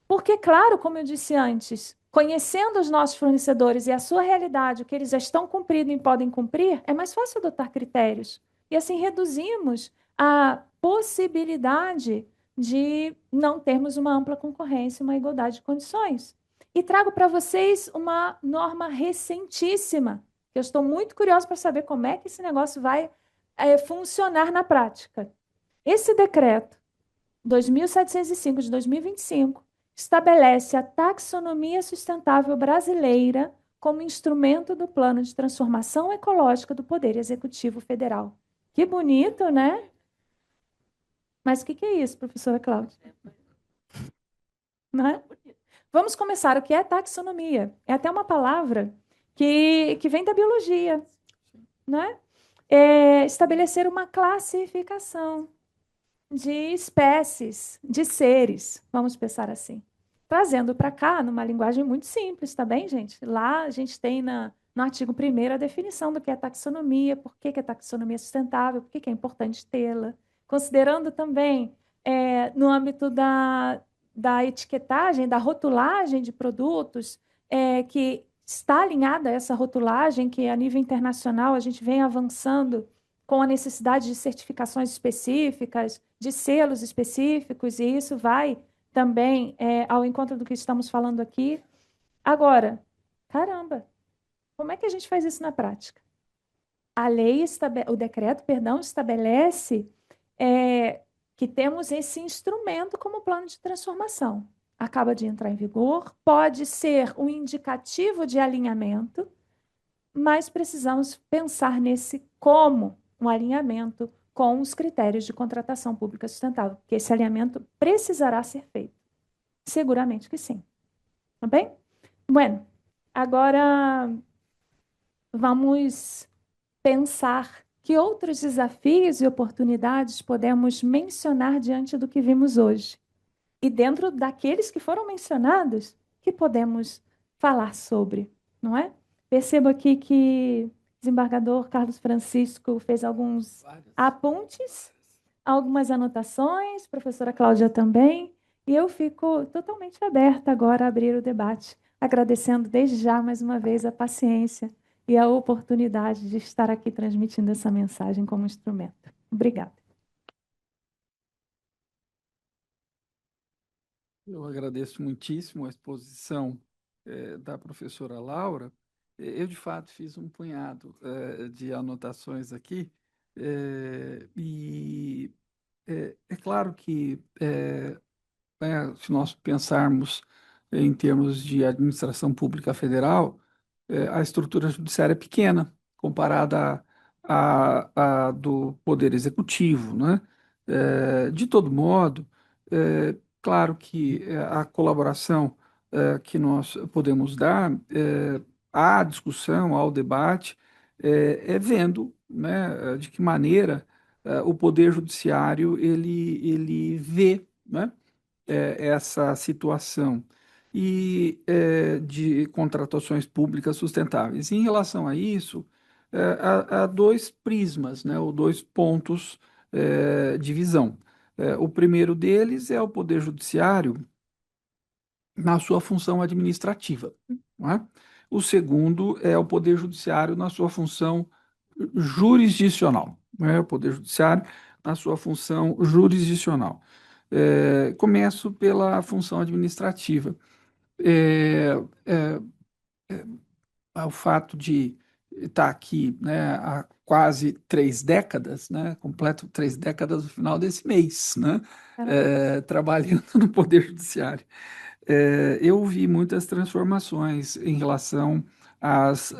Speaker 2: Porque, claro, como eu disse antes, conhecendo os nossos fornecedores e a sua realidade, o que eles já estão cumprindo e podem cumprir, é mais fácil adotar critérios. E assim reduzimos a possibilidade de não termos uma ampla concorrência, uma igualdade de condições. E trago para vocês uma norma recentíssima. Eu estou muito curiosa para saber como é que esse negócio vai funcionar na prática. Esse decreto 2705 de 2025 estabelece a taxonomia sustentável brasileira como instrumento do Plano de Transformação Ecológica do Poder Executivo Federal. Que bonito, né? Mas o que é isso, professora Cláudia? Não é? Vamos começar. O que é taxonomia? É até uma palavra que vem da biologia, né? Estabelecer uma classificação de espécies, de seres, vamos pensar assim. Trazendo para cá, numa linguagem muito simples, tá bem, gente? Lá a gente tem no artigo 1º a definição do que é taxonomia, por que é taxonomia sustentável, por que é importante tê-la. Considerando também, no âmbito da etiquetagem, da rotulagem de produtos, que está alinhada a essa rotulagem, que a nível internacional a gente vem avançando com a necessidade de certificações específicas, de selos específicos, e isso vai também ao encontro do que estamos falando aqui. Agora, caramba, como é que a gente faz isso na prática? O decreto, perdão, estabelece que temos esse instrumento como plano de transformação. Acaba de entrar em vigor, pode ser um indicativo de alinhamento, mas precisamos pensar nesse como um alinhamento com os critérios de contratação pública sustentável, porque esse alinhamento precisará ser feito. Seguramente que sim. Tá bem? Bueno, agora vamos pensar que outros desafios e oportunidades podemos mencionar diante do que vimos hoje. E dentro daqueles que foram mencionados, que podemos falar sobre, não é? Percebo aqui que o desembargador Carlos Francisco fez alguns apontes, algumas anotações, professora Cláudia também, e eu fico totalmente aberta agora a abrir o debate, agradecendo desde já mais uma vez a paciência e a oportunidade de estar aqui transmitindo essa mensagem como instrumento. Obrigada.
Speaker 1: Eu agradeço muitíssimo a exposição da professora Laura. Eu, de fato, fiz um punhado de anotações aqui, e é claro que se nós pensarmos em termos de administração pública federal, a estrutura judiciária é pequena comparada à do Poder Executivo, né? De todo modo, claro que a colaboração que nós podemos dar à discussão, ao debate, vendo, né, de que maneira o Poder Judiciário ele vê, né, essa situação de contratações públicas sustentáveis. Em relação a isso, há dois prismas, né, ou dois pontos de visão. O primeiro deles é o Poder Judiciário na sua função administrativa, não é? O segundo é o Poder Judiciário na sua função jurisdicional, não é? O Poder Judiciário na sua função jurisdicional. Começo pela função administrativa. É, é, o fato de estar aqui, né, há quase 3 décadas, né, completo 3 décadas no final desse mês, né, trabalhando no Poder Judiciário. Eu vi muitas transformações em relação às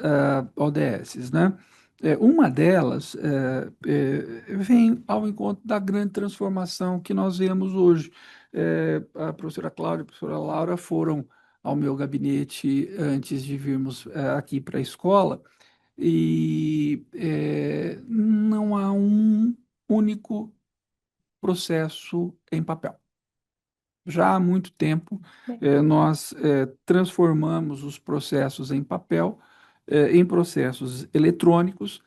Speaker 1: ODS, né? Uma delas vem ao encontro da grande transformação que nós vemos hoje. A professora Cláudia e a professora Laura foram ao meu gabinete antes de virmos aqui para a escola, e não há um único processo em papel. Já há muito tempo,
Speaker 2: Bem,
Speaker 1: nós transformamos os processos em papel em processos eletrônicos,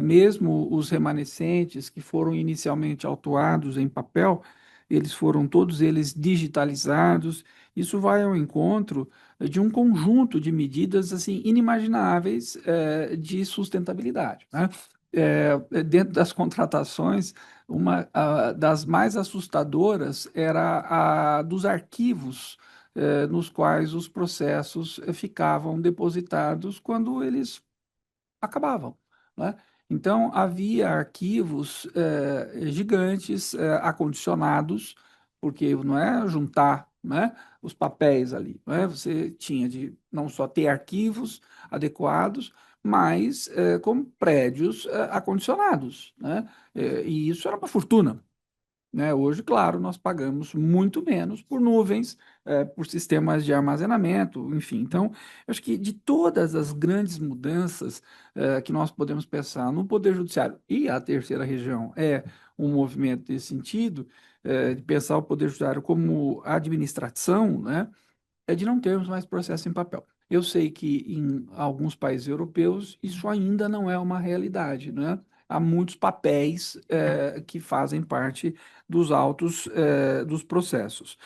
Speaker 1: mesmo os remanescentes que foram inicialmente autuados em papel, eles foram todos eles digitalizados. Isso vai ao encontro de um conjunto de medidas assim inimagináveis de sustentabilidade, né? Dentro das contratações, uma das mais assustadoras era a dos arquivos, nos quais os processos ficavam depositados quando eles acabavam, né? Então, havia arquivos gigantes, acondicionados, porque não é juntar, né, os papéis ali, né? Você tinha de não só ter arquivos adequados, mas como prédios acondicionados, né? E isso era uma fortuna, né? Hoje, claro, nós pagamos muito menos por nuvens, por sistemas de armazenamento, enfim. Então, eu acho que de todas as grandes mudanças, que nós podemos pensar no Poder Judiciário, e a terceira região é um movimento nesse sentido, de pensar o Poder Judiciário como administração, né? É de não termos mais processo em papel. Eu sei que em alguns países europeus isso ainda não é uma realidade, né? Há muitos papéis que fazem parte dos autos dos processos.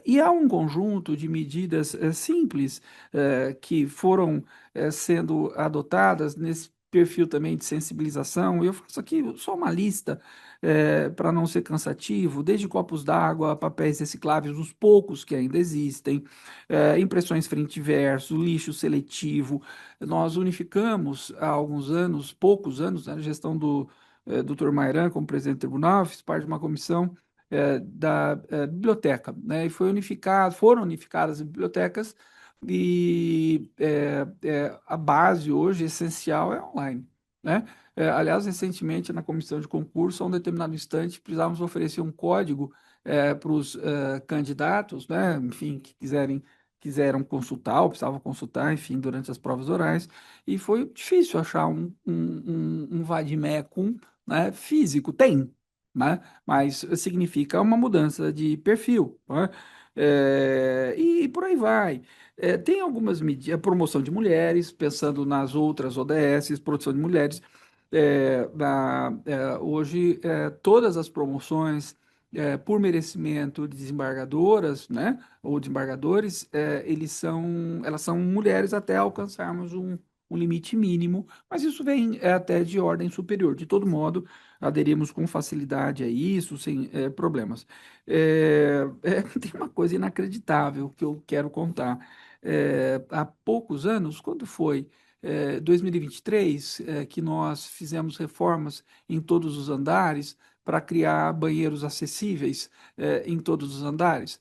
Speaker 1: E há um conjunto de medidas simples que foram sendo adotadas nesse perfil também de sensibilização. Eu faço aqui só uma lista para não ser cansativo, desde copos d'água, papéis recicláveis, os poucos que ainda existem, impressões frente e verso, lixo seletivo. Nós unificamos há alguns anos, poucos anos, na gestão do Dr. Mairan como presidente do tribunal, fiz parte de uma comissão da biblioteca, né? E foram unificadas as bibliotecas, e a base hoje essencial é online, né? Aliás, recentemente, na comissão de concurso, a um determinado instante, precisávamos oferecer um código para os candidatos, né, enfim, que quiseram consultar, ou precisavam consultar, enfim, durante as provas orais, e foi difícil achar um vade-mecum, né, físico. Tem, né, mas significa uma mudança de perfil, né? E por aí vai. Tem algumas medidas, promoção de mulheres, pensando nas outras ODS, produção de mulheres, hoje, todas as promoções por merecimento de desembargadoras, né, ou desembargadores, elas são mulheres até alcançarmos um limite mínimo, mas isso vem até de ordem superior. De todo modo, aderimos com facilidade a isso, sem problemas. Tem uma coisa inacreditável que eu quero contar. Há poucos anos, quando foi? 2023, que nós fizemos reformas em todos os andares para criar banheiros acessíveis em todos os andares.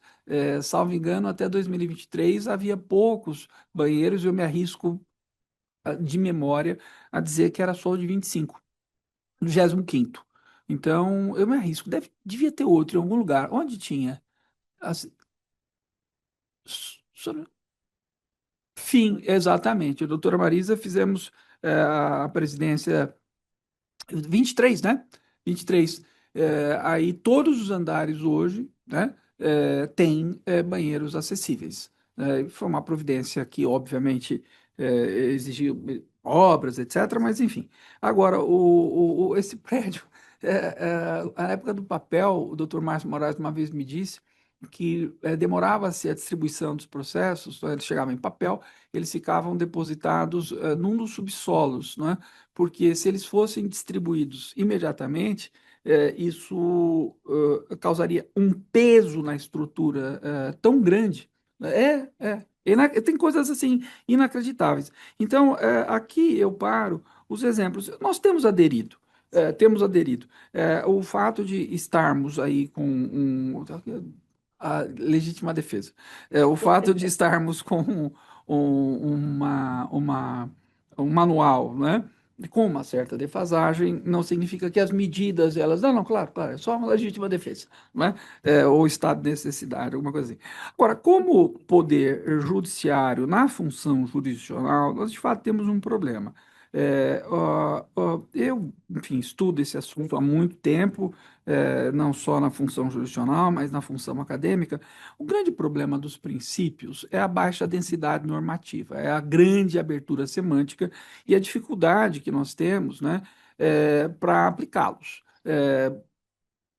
Speaker 1: Salvo engano, até 2023 havia poucos banheiros, eu me arrisco de memória a dizer que era só o de 25, 25º. Então, eu me arrisco, devia ter outro em algum lugar. Onde tinha? As- so- Fim, exatamente. A doutora Marisa fizemos a presidência 23, né? 23. Aí todos os andares hoje, né, têm banheiros acessíveis. Foi uma providência que, obviamente, exigiu obras, etc., mas enfim. Agora, esse prédio, na época do papel, o doutor Márcio Moraes uma vez me disse que demorava-se a distribuição dos processos, então, eles chegavam em papel, eles ficavam depositados num dos subsolos, né? Porque se eles fossem distribuídos imediatamente, isso causaria um peso na estrutura tão grande. Tem coisas assim inacreditáveis. Então, aqui eu paro os exemplos. Nós temos aderido. Temos aderido. O fato de estarmos aí com a legítima defesa. O fato de estarmos com um manual, né? com uma certa defasagem, não significa que as medidas, elas, não, não, claro, claro, é só uma legítima defesa, não é? Ou estado de necessidade, alguma coisa assim. Agora, como poder judiciário na função jurisdicional, nós de fato temos um problema. Eu, enfim, estudo esse assunto há muito tempo, não só na função jurisdicional, mas na função acadêmica. O grande problema dos princípios é a baixa densidade normativa, é a grande abertura semântica e a dificuldade que nós temos, né, para aplicá-los.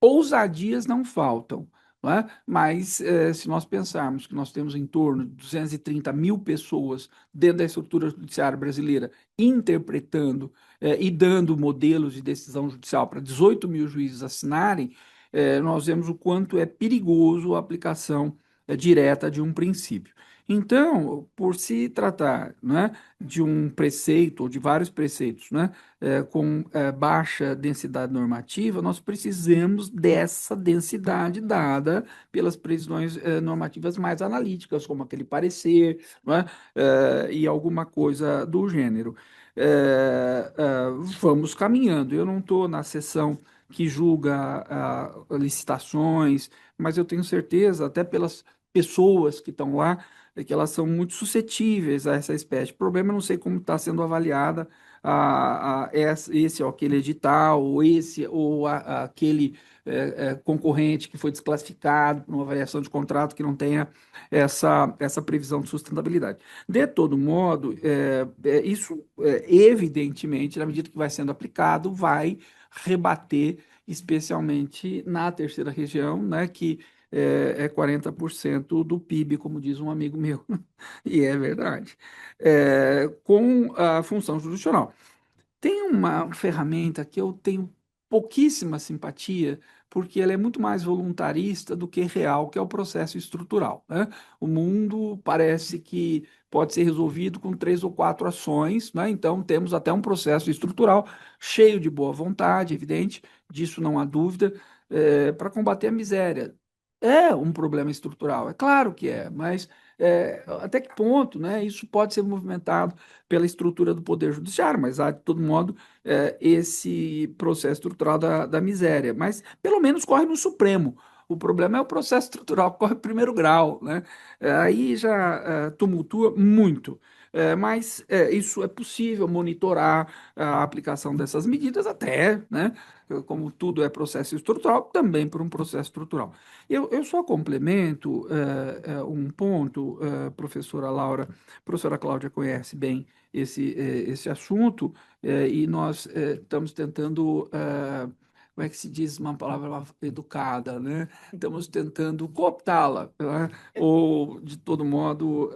Speaker 1: Ousadias não faltam, não é? Mas se nós pensarmos que nós temos em torno de 230 mil pessoas dentro da estrutura judiciária brasileira interpretando e dando modelos de decisão judicial para 18 mil juízes assinarem, nós vemos o quanto é perigoso a aplicação direta de um princípio. Então, por se tratar, né, de um preceito ou de vários preceitos, né, com baixa densidade normativa, nós precisamos dessa densidade dada pelas previsões normativas mais analíticas, como aquele parecer, não é? E alguma coisa do gênero. Vamos caminhando. Eu não estou na seção que julga licitações, mas eu tenho certeza, até pelas pessoas que estão lá, que elas são muito suscetíveis a essa espécie de problema. Eu não sei como está sendo avaliada esse ou aquele edital, ou esse ou aquele concorrente que foi desclassificado por uma variação de contrato que não tenha essa previsão de sustentabilidade. De todo modo, isso, evidentemente, na medida que vai sendo aplicado, vai rebater, especialmente na terceira região, né, que é 40% do PIB, como diz um amigo meu, e é verdade, com a função jurisdicional. Tem uma ferramenta que eu tenho pouquíssima simpatia, porque ela é muito mais voluntarista do que real, que é o processo estrutural, né? O mundo parece que pode ser resolvido com 3 ou 4 ações, né? Então temos até um processo estrutural cheio de boa vontade, evidente, disso não há dúvida, para combater a miséria. É um problema estrutural, é claro que é, mas até que ponto, né, isso pode ser movimentado pela estrutura do Poder Judiciário, mas há, de todo modo, esse processo estrutural da miséria. Mas, pelo menos, corre no Supremo. O problema é o processo estrutural que corre em primeiro grau, né? Aí já tumultua muito. Mas isso é possível monitorar a aplicação dessas medidas até, né? Como tudo é processo estrutural, também por um processo estrutural. Eu só complemento um ponto, professora Laura, a professora Cláudia conhece bem esse assunto, e nós estamos tentando, como é que se diz uma palavra educada, né? Estamos tentando cooptá-la, né? Ou, de todo modo,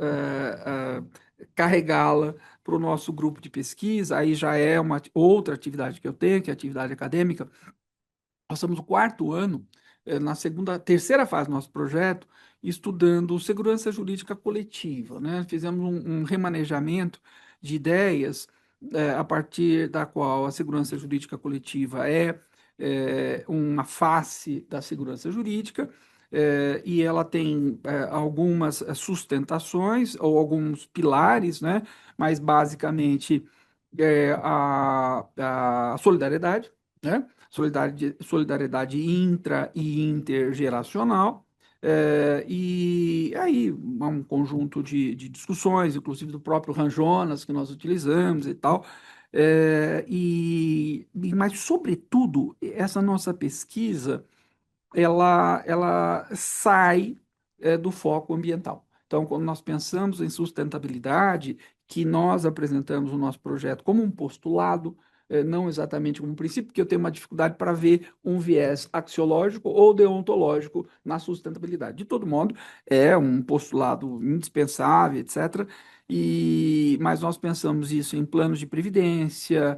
Speaker 1: carregá-la para o nosso grupo de pesquisa. Aí já é uma outra atividade que eu tenho, que é a atividade acadêmica. Nós estamos no 4º ano, na terceira fase do nosso projeto, estudando segurança jurídica coletiva, né? Fizemos um remanejamento de ideias, a partir da qual a segurança jurídica coletiva é uma face da segurança jurídica, e ela tem algumas sustentações ou alguns pilares, né? Mas basicamente a solidariedade, né? Solidariedade intra e intergeracional, e aí um conjunto de discussões, inclusive do próprio Ranjonas, que nós utilizamos e tal, mas, sobretudo, essa nossa pesquisa ela sai do foco ambiental. Então, quando nós pensamos em sustentabilidade, que nós apresentamos o nosso projeto como um postulado, não exatamente como um princípio, porque eu tenho uma dificuldade para ver um viés axiológico ou deontológico na sustentabilidade. De todo modo, é um postulado indispensável, etc. Mas nós pensamos isso em planos de previdência,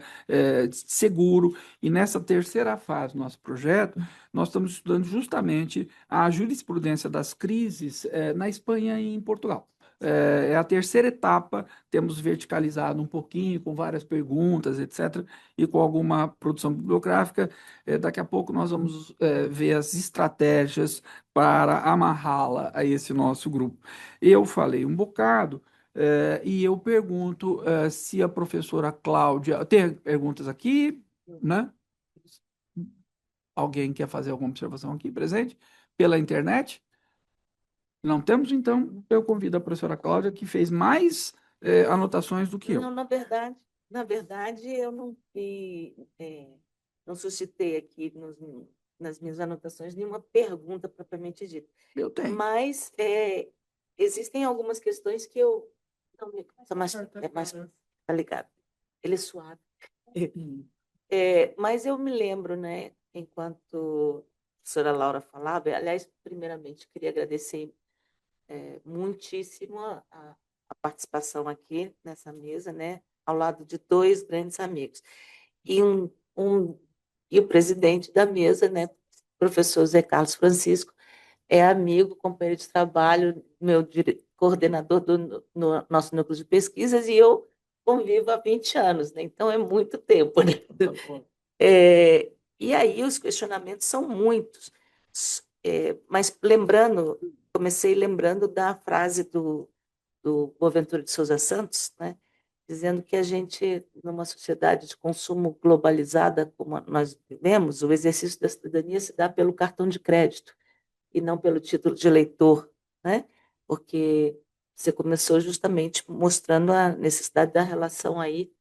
Speaker 1: de seguro, e nessa terceira fase do nosso projeto, nós estamos estudando justamente a jurisprudência das crises na Espanha e em Portugal. É a terceira etapa, temos verticalizado um pouquinho, com várias perguntas, etc., e com alguma produção bibliográfica. Daqui a pouco nós vamos ver as estratégias para amarrá-la a esse nosso grupo. Eu falei um bocado, E eu pergunto se a professora Cláudia... Tem perguntas aqui, né? Alguém quer fazer alguma observação aqui presente? Pela internet? Não temos, então eu convido a professora Cláudia, que fez mais anotações do que eu.
Speaker 3: Não, na verdade, eu não não suscitei aqui nas minhas anotações nenhuma pergunta propriamente dita.
Speaker 1: Eu tenho.
Speaker 3: Mas existem algumas questões que eu não me é mais tá ligado. Ele é suave. Mas eu me lembro, né, enquanto a professora Laura falava, aliás, primeiramente, queria agradecer muitíssimo a participação aqui nessa mesa, né, ao lado de dois grandes amigos. E, e o presidente da mesa, né, professor Zé Carlos Francisco, é amigo, companheiro de trabalho, meu coordenador no nosso núcleo de pesquisas, e eu convivo há 20 anos, né? Então é muito tempo, né? E aí os questionamentos são muitos. Mas comecei lembrando da frase do Boaventura de Souza Santos, né? Dizendo que a gente, numa sociedade de consumo globalizada como nós vivemos, o exercício da cidadania se dá pelo cartão de crédito e não pelo título de eleitor, né? Porque você começou justamente mostrando a necessidade da relação aí,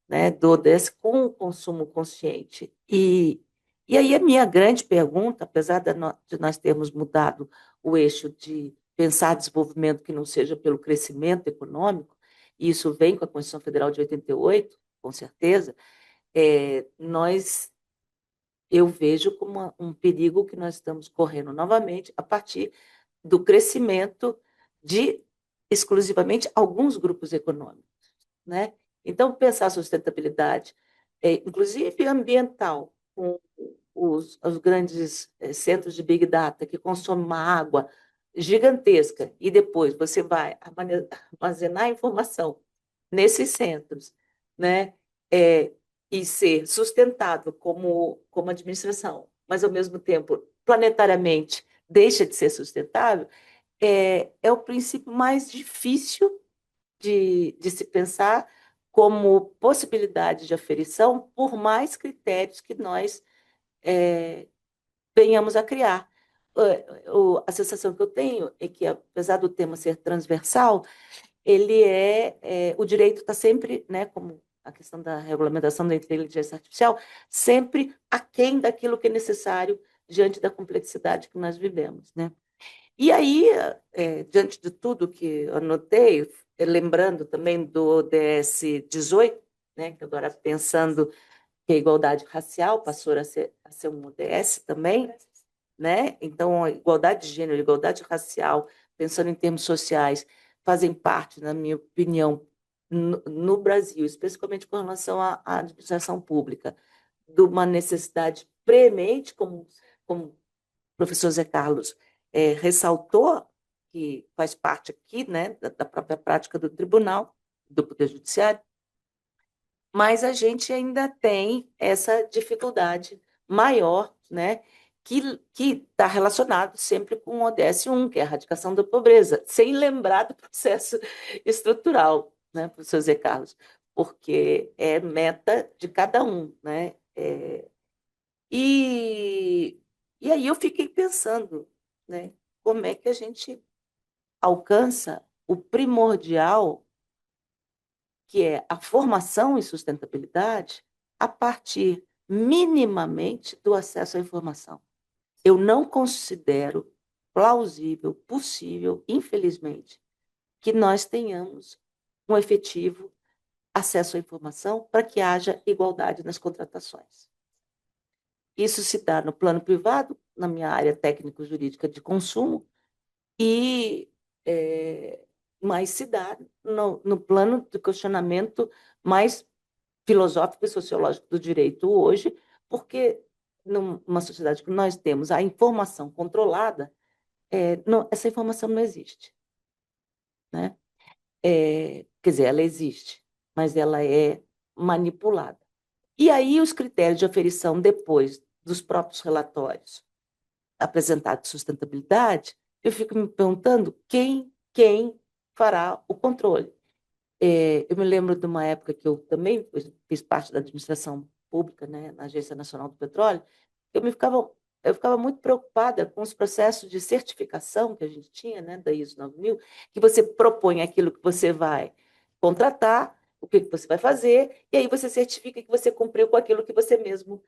Speaker 3: né, do ODS com o consumo consciente. E aí a minha grande pergunta, apesar de nós termos mudado o eixo de pensar desenvolvimento que não seja pelo crescimento econômico, e isso vem com a Constituição Federal de 88, com certeza, eu vejo como um perigo que nós estamos correndo novamente a partir do crescimento de exclusivamente alguns grupos econômicos, né? Então, pensar a sustentabilidade, inclusive ambiental, com os grandes centros de Big Data que consomem uma água gigantesca e depois você vai armazenar informação nesses centros, né? É, e ser sustentável como administração, mas ao mesmo tempo planetariamente deixa de ser sustentável, é o princípio mais difícil de se pensar como possibilidade de aferição, por mais critérios que nós venhamos a criar. A sensação que eu tenho é que, apesar do tema ser transversal, ele o direito está sempre, né, como a questão da regulamentação da inteligência artificial, sempre aquém daquilo que é necessário diante da complexidade que nós vivemos, né? E aí, diante de tudo que eu anotei, lembrando também do ODS 18, né, que agora pensando que a igualdade racial passou a ser um ODS também, né? Então, a igualdade de gênero, a igualdade racial, pensando em termos sociais, fazem parte, na minha opinião, no Brasil, especificamente com relação à administração pública, de uma necessidade premente, como o professor Zé Carlos ressaltou, que faz parte aqui, né, da própria prática do tribunal, do Poder Judiciário, mas a gente ainda tem essa dificuldade maior, né, que está relacionado sempre com o ODS 1, que é a erradicação da pobreza, sem lembrar do processo estrutural, né, professor Zé Carlos, porque é meta de cada um, né? E, e aí eu fiquei pensando, né, como é que a gente alcança o primordial, que é a formação em sustentabilidade, a partir minimamente do acesso à informação. Eu não considero plausível, possível, infelizmente, que nós tenhamos um efetivo acesso à informação para que haja igualdade nas contratações. Isso se dá no plano privado, na minha área técnico-jurídica de consumo, e mais se dá no plano de questionamento mais filosófico e sociológico do direito hoje, porque numa sociedade que nós temos a informação controlada, essa informação não existe, né? Quer dizer, ela existe, mas ela é manipulada. E aí os critérios de aferição depois dos próprios relatórios apresentados de sustentabilidade, eu fico me perguntando quem fará o controle. Eu me lembro de uma época que eu também fiz parte da administração pública, né, na Agência Nacional do Petróleo. Eu me ficava, eu ficava muito preocupada com os processos de certificação que a gente tinha, né, da ISO 9000, que você propõe aquilo que você vai contratar, o que que você vai fazer, e aí você certifica que você cumpriu com aquilo que você mesmo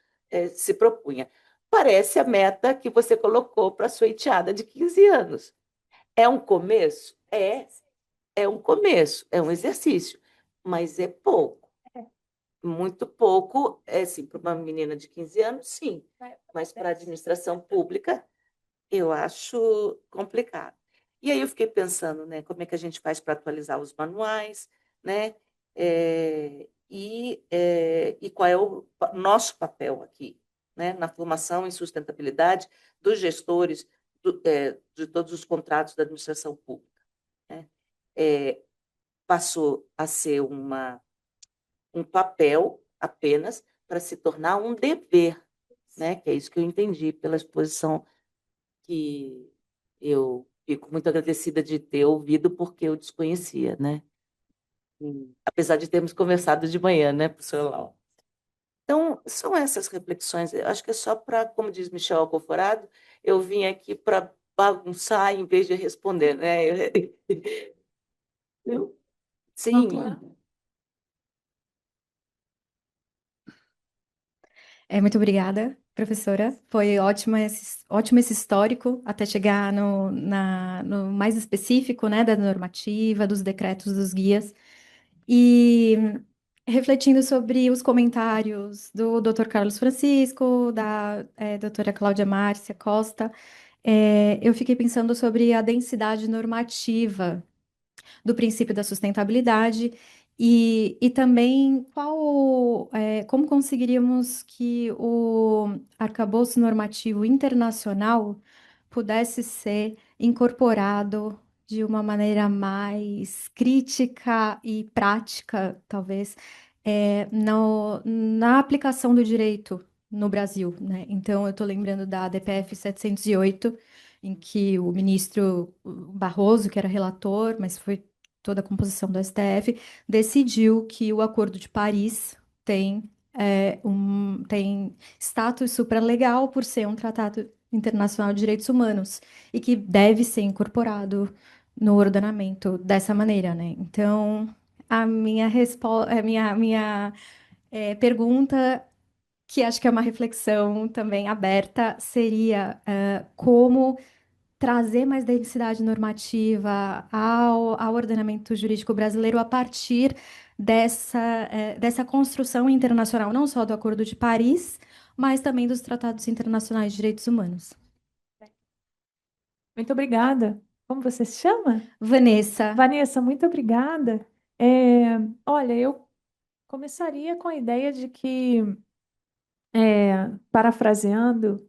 Speaker 3: se propunha. Parece a meta que você colocou para a sua enteada de 15 anos. É um começo? É um começo, é um exercício, mas é pouco, muito pouco, assim, para uma menina de 15 anos, sim, mas para a administração pública, eu acho complicado. E aí eu fiquei pensando, né, como é que a gente faz para atualizar os manuais, né, e qual é o nosso papel aqui, né, na formação e sustentabilidade dos gestores de todos os contratos da administração pública, né? É, passou a ser um papel apenas para se tornar um dever, né? Que é isso que eu entendi pela exposição, que eu fico muito agradecida de ter ouvido, porque eu desconhecia, né? Apesar de termos conversado de manhã, né, professor Lau? Então, são essas reflexões. Eu acho que é só para, como diz Michel Alcoforado, eu vim aqui para bagunçar em vez de responder, né?
Speaker 1: Não,
Speaker 3: Sim.
Speaker 1: claro.
Speaker 4: Muito obrigada, professora. Foi ótimo esse histórico até chegar no mais específico, né, da normativa, dos decretos, dos guias. E refletindo sobre os comentários do Dr. Carlos Francisco, da doutora Cláudia Márcia Costa, eu fiquei pensando sobre a densidade normativa do princípio da sustentabilidade e também como conseguiríamos que o arcabouço normativo internacional pudesse ser incorporado de uma maneira mais crítica e prática, talvez, na aplicação do direito no Brasil, né? Então, eu estou lembrando da DPF 708, em que o ministro Barroso, que era relator, mas foi toda a composição do STF, decidiu que o Acordo de Paris tem status supralegal por ser um tratado internacional de direitos humanos e que deve ser incorporado no ordenamento dessa maneira, né? Então, a minha resposta, pergunta, que acho que é uma reflexão também aberta, seria como trazer mais densidade normativa ao ordenamento jurídico brasileiro a partir dessa construção internacional, não só do Acordo de Paris, mas também dos tratados internacionais de direitos humanos.
Speaker 2: Muito obrigada. Como você se chama?
Speaker 4: Vanessa.
Speaker 2: Vanessa, muito obrigada. Olha, eu começaria com a ideia de que, parafraseando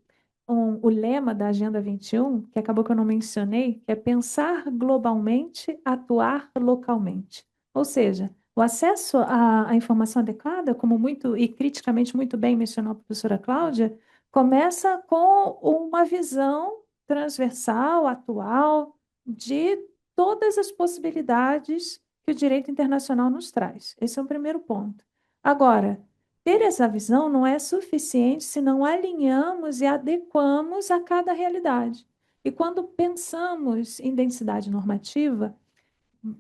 Speaker 2: o lema da Agenda 21, que acabou que eu não mencionei, que é pensar globalmente, atuar localmente. Ou seja, o acesso à informação adequada, como muito e criticamente muito bem mencionou a professora Cláudia, começa com uma visão transversal, atual, de todas as possibilidades que o direito internacional nos traz. Esse é o primeiro ponto. Agora, ter essa visão não é suficiente se não alinhamos e adequamos a cada realidade. E quando pensamos em densidade normativa,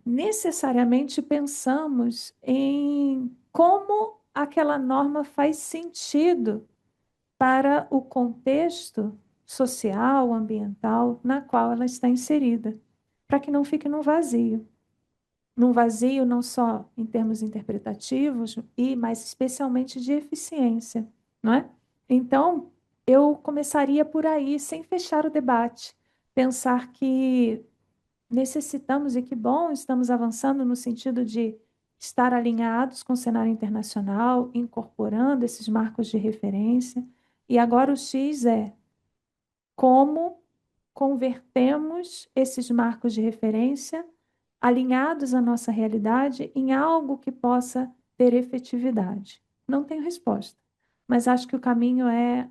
Speaker 2: necessariamente pensamos em como aquela norma faz sentido para o contexto social, ambiental na qual ela está inserida, para que não fique no vazio. Num vazio não só em termos interpretativos, mas especialmente de eficiência, não é? Então, eu começaria por aí, sem fechar o debate, pensar que necessitamos, e que bom, estamos avançando no sentido de estar alinhados com o cenário internacional, incorporando esses marcos de referência, e agora o X é como convertemos esses marcos de referência alinhados à nossa realidade em algo que possa ter efetividade? Não tenho resposta, mas acho que o caminho é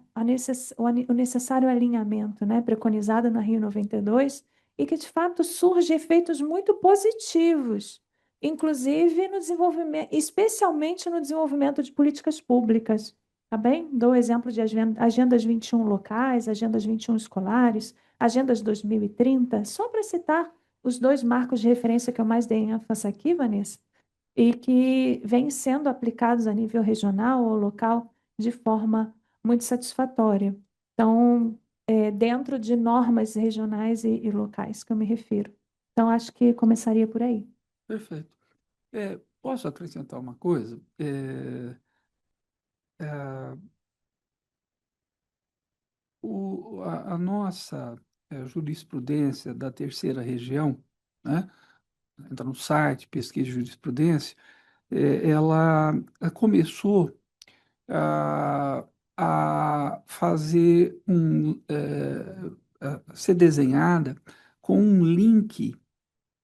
Speaker 2: o necessário alinhamento, né, preconizado na Rio 92, e que de fato surge efeitos muito positivos inclusive no desenvolvimento, especialmente no desenvolvimento de políticas públicas, tá bem? Dou exemplo de agendas 21 locais, agendas 21 escolares, agendas 2030, só para citar os dois marcos de referência que eu mais dei ênfase aqui, Vanessa, e que vêm sendo aplicados a nível regional ou local de forma muito satisfatória. Então, dentro de normas regionais e locais que eu me refiro. Então, acho que começaria por aí.
Speaker 1: Perfeito. Posso acrescentar uma coisa? A nossa jurisprudência da terceira região, né? Entra no site, pesquisa de jurisprudência, ela começou a, a fazer a ser desenhada com um link,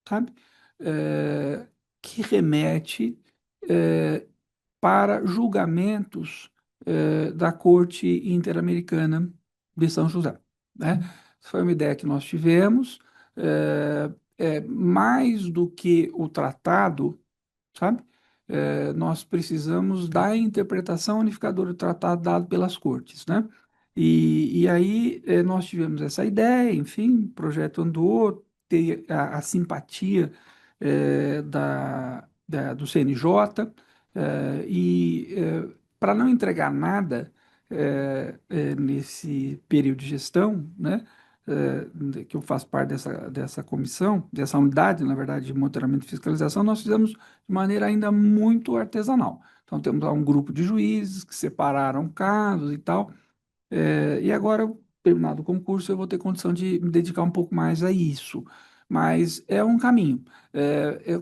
Speaker 1: sabe? Eh, que remete eh, para julgamentos da Corte Interamericana de São José, né? Essa foi uma ideia que nós tivemos, mais do que o tratado, sabe? Nós precisamos da interpretação unificadora do tratado dado pelas cortes, né? E aí nós tivemos essa ideia, enfim, o projeto andou, ter a simpatia do CNJ, para não entregar nada nesse período de gestão, né? Que eu faço parte dessa comissão, dessa unidade, na verdade, de monitoramento e fiscalização, nós fizemos de maneira ainda muito artesanal. Então, temos lá um grupo de juízes que separaram casos e tal, e agora, terminado o concurso, eu vou ter condição de me dedicar um pouco mais a isso. Mas é um caminho.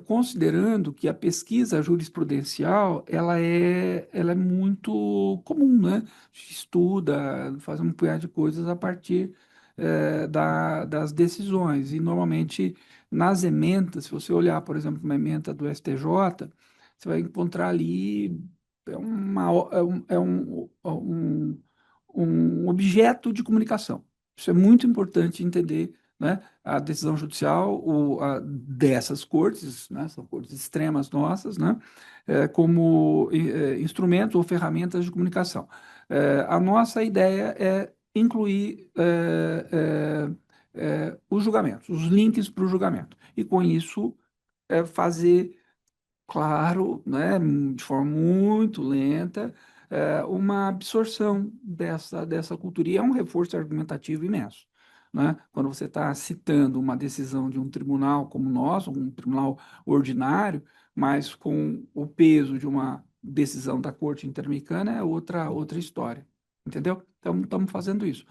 Speaker 1: Considerando que a pesquisa jurisprudencial, ela é muito comum, né? A gente estuda, faz um punhado de coisas a partir das decisões. E, normalmente, nas ementas, se você olhar, por exemplo, uma ementa do STJ, você vai encontrar ali um objeto de comunicação. Isso é muito importante entender, né? A decisão judicial dessas cortes, né? São cortes extremas nossas, né? Como instrumentos ou ferramentas de comunicação. A nossa ideia é incluir os julgamentos, os links para o julgamento. E com isso, fazer claro, né, de forma muito lenta, uma absorção dessa cultura. E é um reforço argumentativo imenso, né? Quando você está citando uma decisão de um tribunal como o nosso, um tribunal ordinário, mas com o peso de uma decisão da Corte Interamericana, é outra história, entendeu? Então, estamos fazendo isso.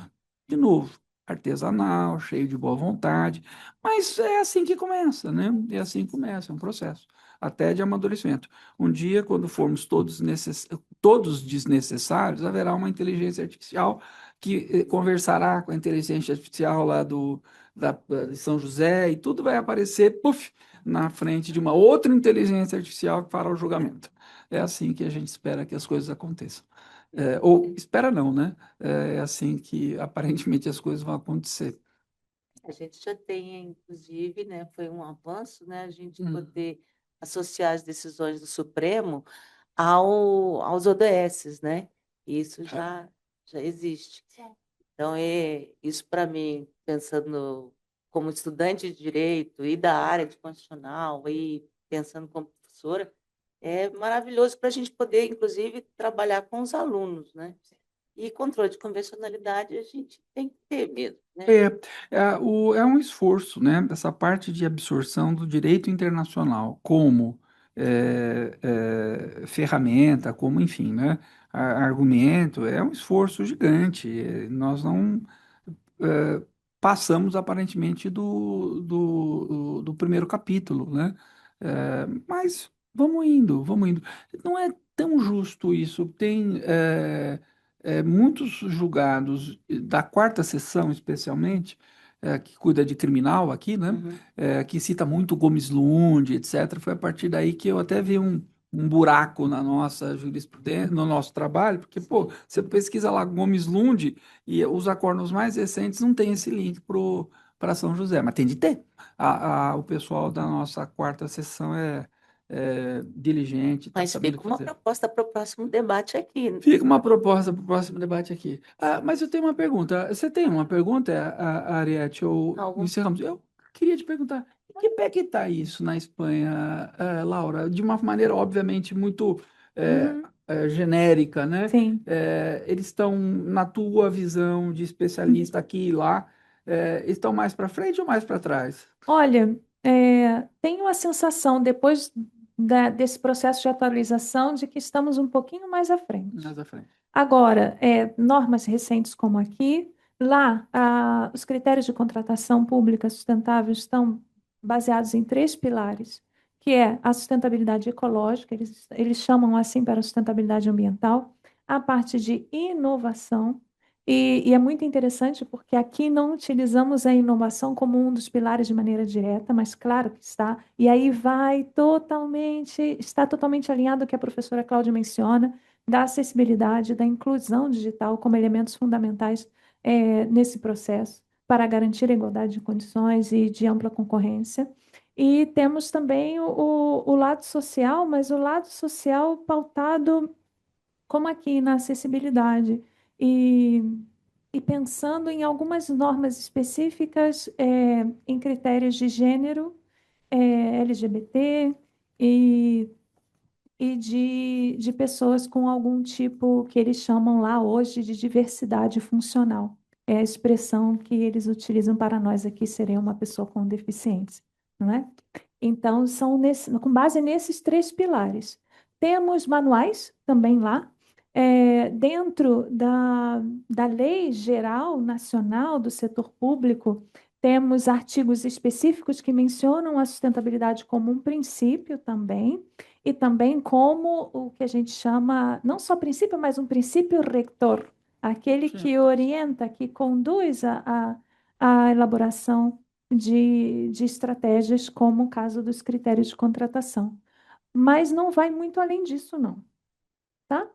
Speaker 1: De novo, artesanal, cheio de boa vontade, mas é assim que começa, né? É assim que começa, é um processo até de amadurecimento. Um dia, quando formos todos desnecessários, haverá uma inteligência artificial que conversará com a inteligência artificial lá de São José e tudo vai aparecer, puf, na frente de uma outra inteligência artificial que fará o julgamento. É assim que a gente espera que as coisas aconteçam. Ou espera não, né? É assim que aparentemente as coisas vão acontecer.
Speaker 3: A gente já tem, inclusive, né, foi um avanço, né, a gente
Speaker 1: Hum.
Speaker 3: poder associar as decisões do Supremo aos ODS, né? Isso já existe. Então, isso para mim, pensando como estudante de direito e da área de constitucional e pensando como professora, é maravilhoso para a gente poder, inclusive, trabalhar com os alunos, né? E controle de convencionalidade a gente tem que ter mesmo, né?
Speaker 1: É um esforço, né? Essa parte de absorção do direito internacional como ferramenta, como, enfim, né? Argumento, é um esforço gigante. Nós não eh, passamos aparentemente do primeiro capítulo, né? Mas vamos indo, vamos indo. Não é tão justo isso. Tem muitos julgados da quarta sessão, especialmente, que cuida de criminal aqui, né?
Speaker 3: Uhum.
Speaker 1: Que cita muito Gomes Lund, etc. Foi a partir daí que eu até vi um buraco na nossa jurisprudência, no nosso trabalho, porque, pô, você pesquisa lá Gomes Lund e os acordos mais recentes não tem esse link para São José, mas tem de ter. O pessoal da nossa quarta sessão diligente, está
Speaker 3: Mas
Speaker 1: sabendo
Speaker 3: fica uma
Speaker 1: fazer.
Speaker 3: proposta para o próximo debate aqui.
Speaker 1: Fica uma proposta para o próximo debate aqui. Mas eu tenho uma pergunta. Você tem uma pergunta, Ariete, ou
Speaker 3: Algum?
Speaker 1: encerramos? Eu queria te perguntar, em que pé que está isso na Espanha, Laura? De uma maneira, obviamente, muito eh,
Speaker 2: Uhum,
Speaker 1: genérica, né?
Speaker 2: sim.
Speaker 1: Eles estão, na tua visão de especialista aqui e lá, estão mais para frente ou mais para trás?
Speaker 2: Olha, tenho a sensação, depois desse processo de atualização, de que estamos um pouquinho mais à frente.
Speaker 1: Mais à frente.
Speaker 2: Agora, normas recentes como aqui, lá, os critérios de contratação pública sustentável estão baseados em 3 pilares, que é a sustentabilidade ecológica, eles chamam assim para a sustentabilidade ambiental, a parte de inovação, e é muito interessante porque aqui não utilizamos a inovação como um dos pilares de maneira direta, mas claro que está, e aí está totalmente alinhado ao que a professora Cláudia menciona, da acessibilidade, da inclusão digital como elementos fundamentais nesse processo para garantir a igualdade de condições e de ampla concorrência. E temos também o lado social, mas o lado social pautado, como aqui, na acessibilidade. E, e pensando em algumas normas específicas em critérios de gênero, LGBT, e de pessoas com algum tipo que eles chamam lá hoje de diversidade funcional. É a expressão que eles utilizam para nós aqui, seria uma pessoa com deficiência, não é? Então, com base nesses 3 pilares. Temos manuais também lá, dentro da Lei Geral Nacional do Setor Público, temos artigos específicos que mencionam a sustentabilidade como um princípio também, e também como o que a gente chama, não só princípio, mas um princípio rector, aquele
Speaker 1: Sim.
Speaker 2: que orienta, que conduz a elaboração de estratégias, como o caso dos critérios de contratação. Mas não vai muito além disso, não, tá?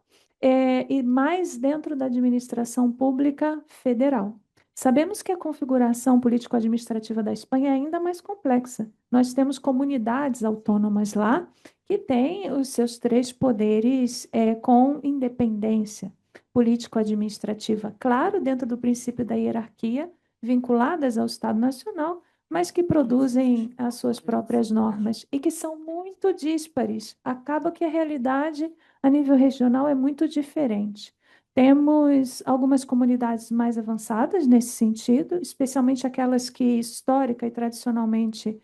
Speaker 2: E mais dentro da administração pública federal. Sabemos que a configuração político-administrativa da Espanha é ainda mais complexa. Nós temos comunidades autônomas lá que têm os seus 3 poderes com independência político-administrativa, claro, dentro do princípio da hierarquia, vinculadas ao Estado Nacional, mas que produzem as suas próprias normas e que são muito díspares. Acaba que a realidade a nível regional é muito diferente. Temos algumas comunidades mais avançadas nesse sentido, especialmente aquelas que histórica e tradicionalmente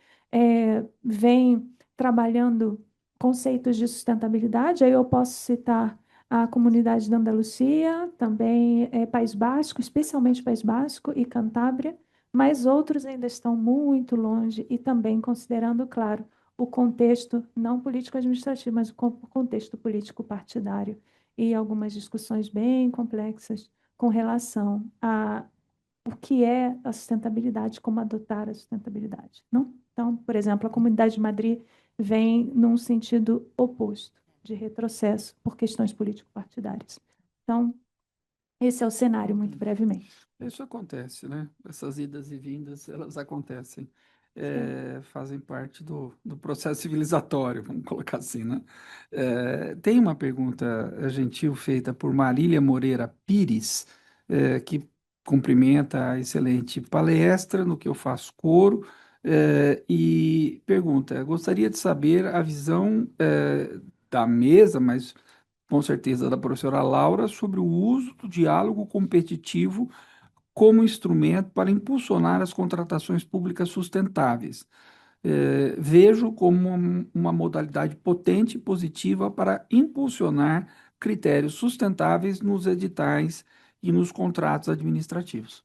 Speaker 2: vêm trabalhando conceitos de sustentabilidade. Aí eu posso citar a comunidade da Andalucia, também País Basco, especialmente País Basco e Cantábria, mas outros ainda estão muito longe e também considerando, claro, o contexto não político-administrativo, mas o contexto político-partidário e algumas discussões bem complexas com relação a o que é a sustentabilidade, como adotar a sustentabilidade, não? Então, por exemplo, a Comunidade de Madrid vem num sentido oposto, de retrocesso por questões político-partidárias. Então, esse é o cenário, muito brevemente.
Speaker 1: Isso acontece, né? Essas idas e vindas, elas acontecem. Fazem parte do processo civilizatório, vamos colocar assim, né? Tem uma pergunta gentil feita por Marília Moreira Pires, que cumprimenta a excelente palestra, no que eu faço coro, e pergunta: gostaria de saber a visão, da mesa, mas com certeza da professora Laura, sobre o uso do diálogo competitivo como instrumento para impulsionar as contratações públicas sustentáveis. Vejo como uma modalidade potente e positiva para impulsionar critérios sustentáveis nos editais e nos contratos administrativos.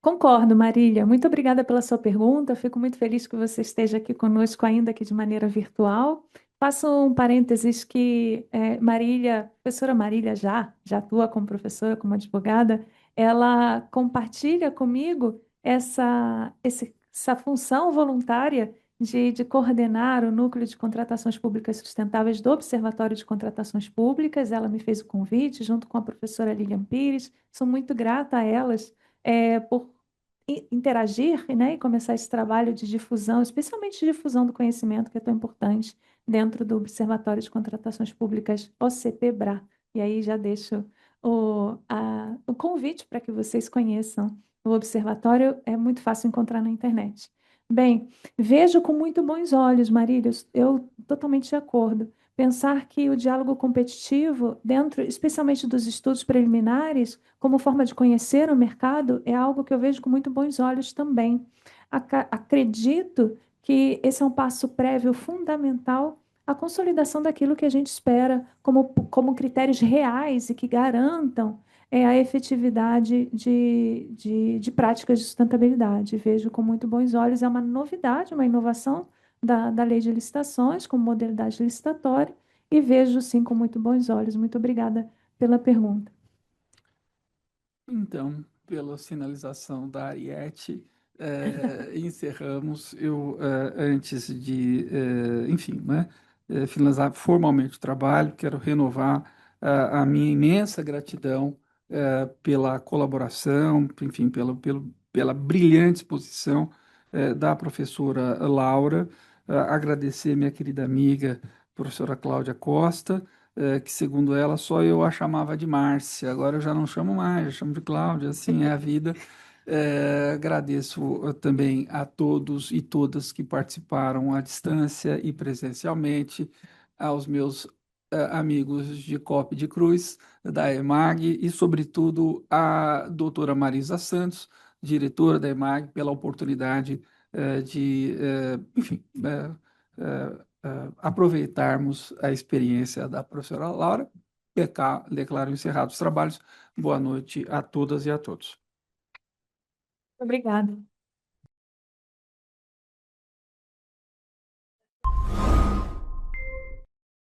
Speaker 2: Concordo, Marília. Muito obrigada pela sua pergunta. Fico muito feliz que você esteja aqui conosco, ainda que de maneira virtual. Faço um parênteses que Marília, professora Marília já atua como professora, como advogada, ela compartilha comigo essa função voluntária de coordenar o Núcleo de Contratações Públicas Sustentáveis do Observatório de Contratações Públicas. Ela me fez o convite, junto com a professora Lilian Pires. Sou muito grata a elas por interagir, né, e começar esse trabalho de difusão, especialmente de difusão do conhecimento, que é tão importante dentro do Observatório de Contratações Públicas, OCPBRA. E aí já deixo o convite para que vocês conheçam o observatório, é muito fácil encontrar na internet. Bem, vejo com muito bons olhos, Marílios, eu totalmente de acordo. Pensar que o diálogo competitivo, dentro, especialmente dos estudos preliminares, como forma de conhecer o mercado, é algo que eu vejo com muito bons olhos também. Acredito que esse é um passo prévio fundamental à consolidação daquilo que a gente espera como critérios reais e que garantam a efetividade de práticas de sustentabilidade. Vejo com muito bons olhos, é uma novidade, uma inovação da lei de licitações, como modalidade licitatória, e vejo, sim, com muito bons olhos. Muito obrigada pela pergunta.
Speaker 1: Então, pela sinalização da Ariete, encerramos. Eu, antes de, enfim, né, finalizar formalmente o trabalho, quero renovar a minha imensa gratidão pela colaboração, enfim, pela brilhante exposição da professora Laura, agradecer minha querida amiga, professora Cláudia Costa, que segundo ela só eu a chamava de Márcia, agora eu já não chamo mais, eu chamo de Cláudia, assim é a vida. Agradeço também a todos e todas que participaram à distância e presencialmente, aos meus amigos de COP de Cruz, da EMAG e, sobretudo, a doutora Marisa Santos, diretora da EMAG, pela oportunidade enfim, aproveitarmos a experiência da professora Laura. Declaro encerrados os trabalhos. Boa noite a todas e a todos.
Speaker 2: Obrigada.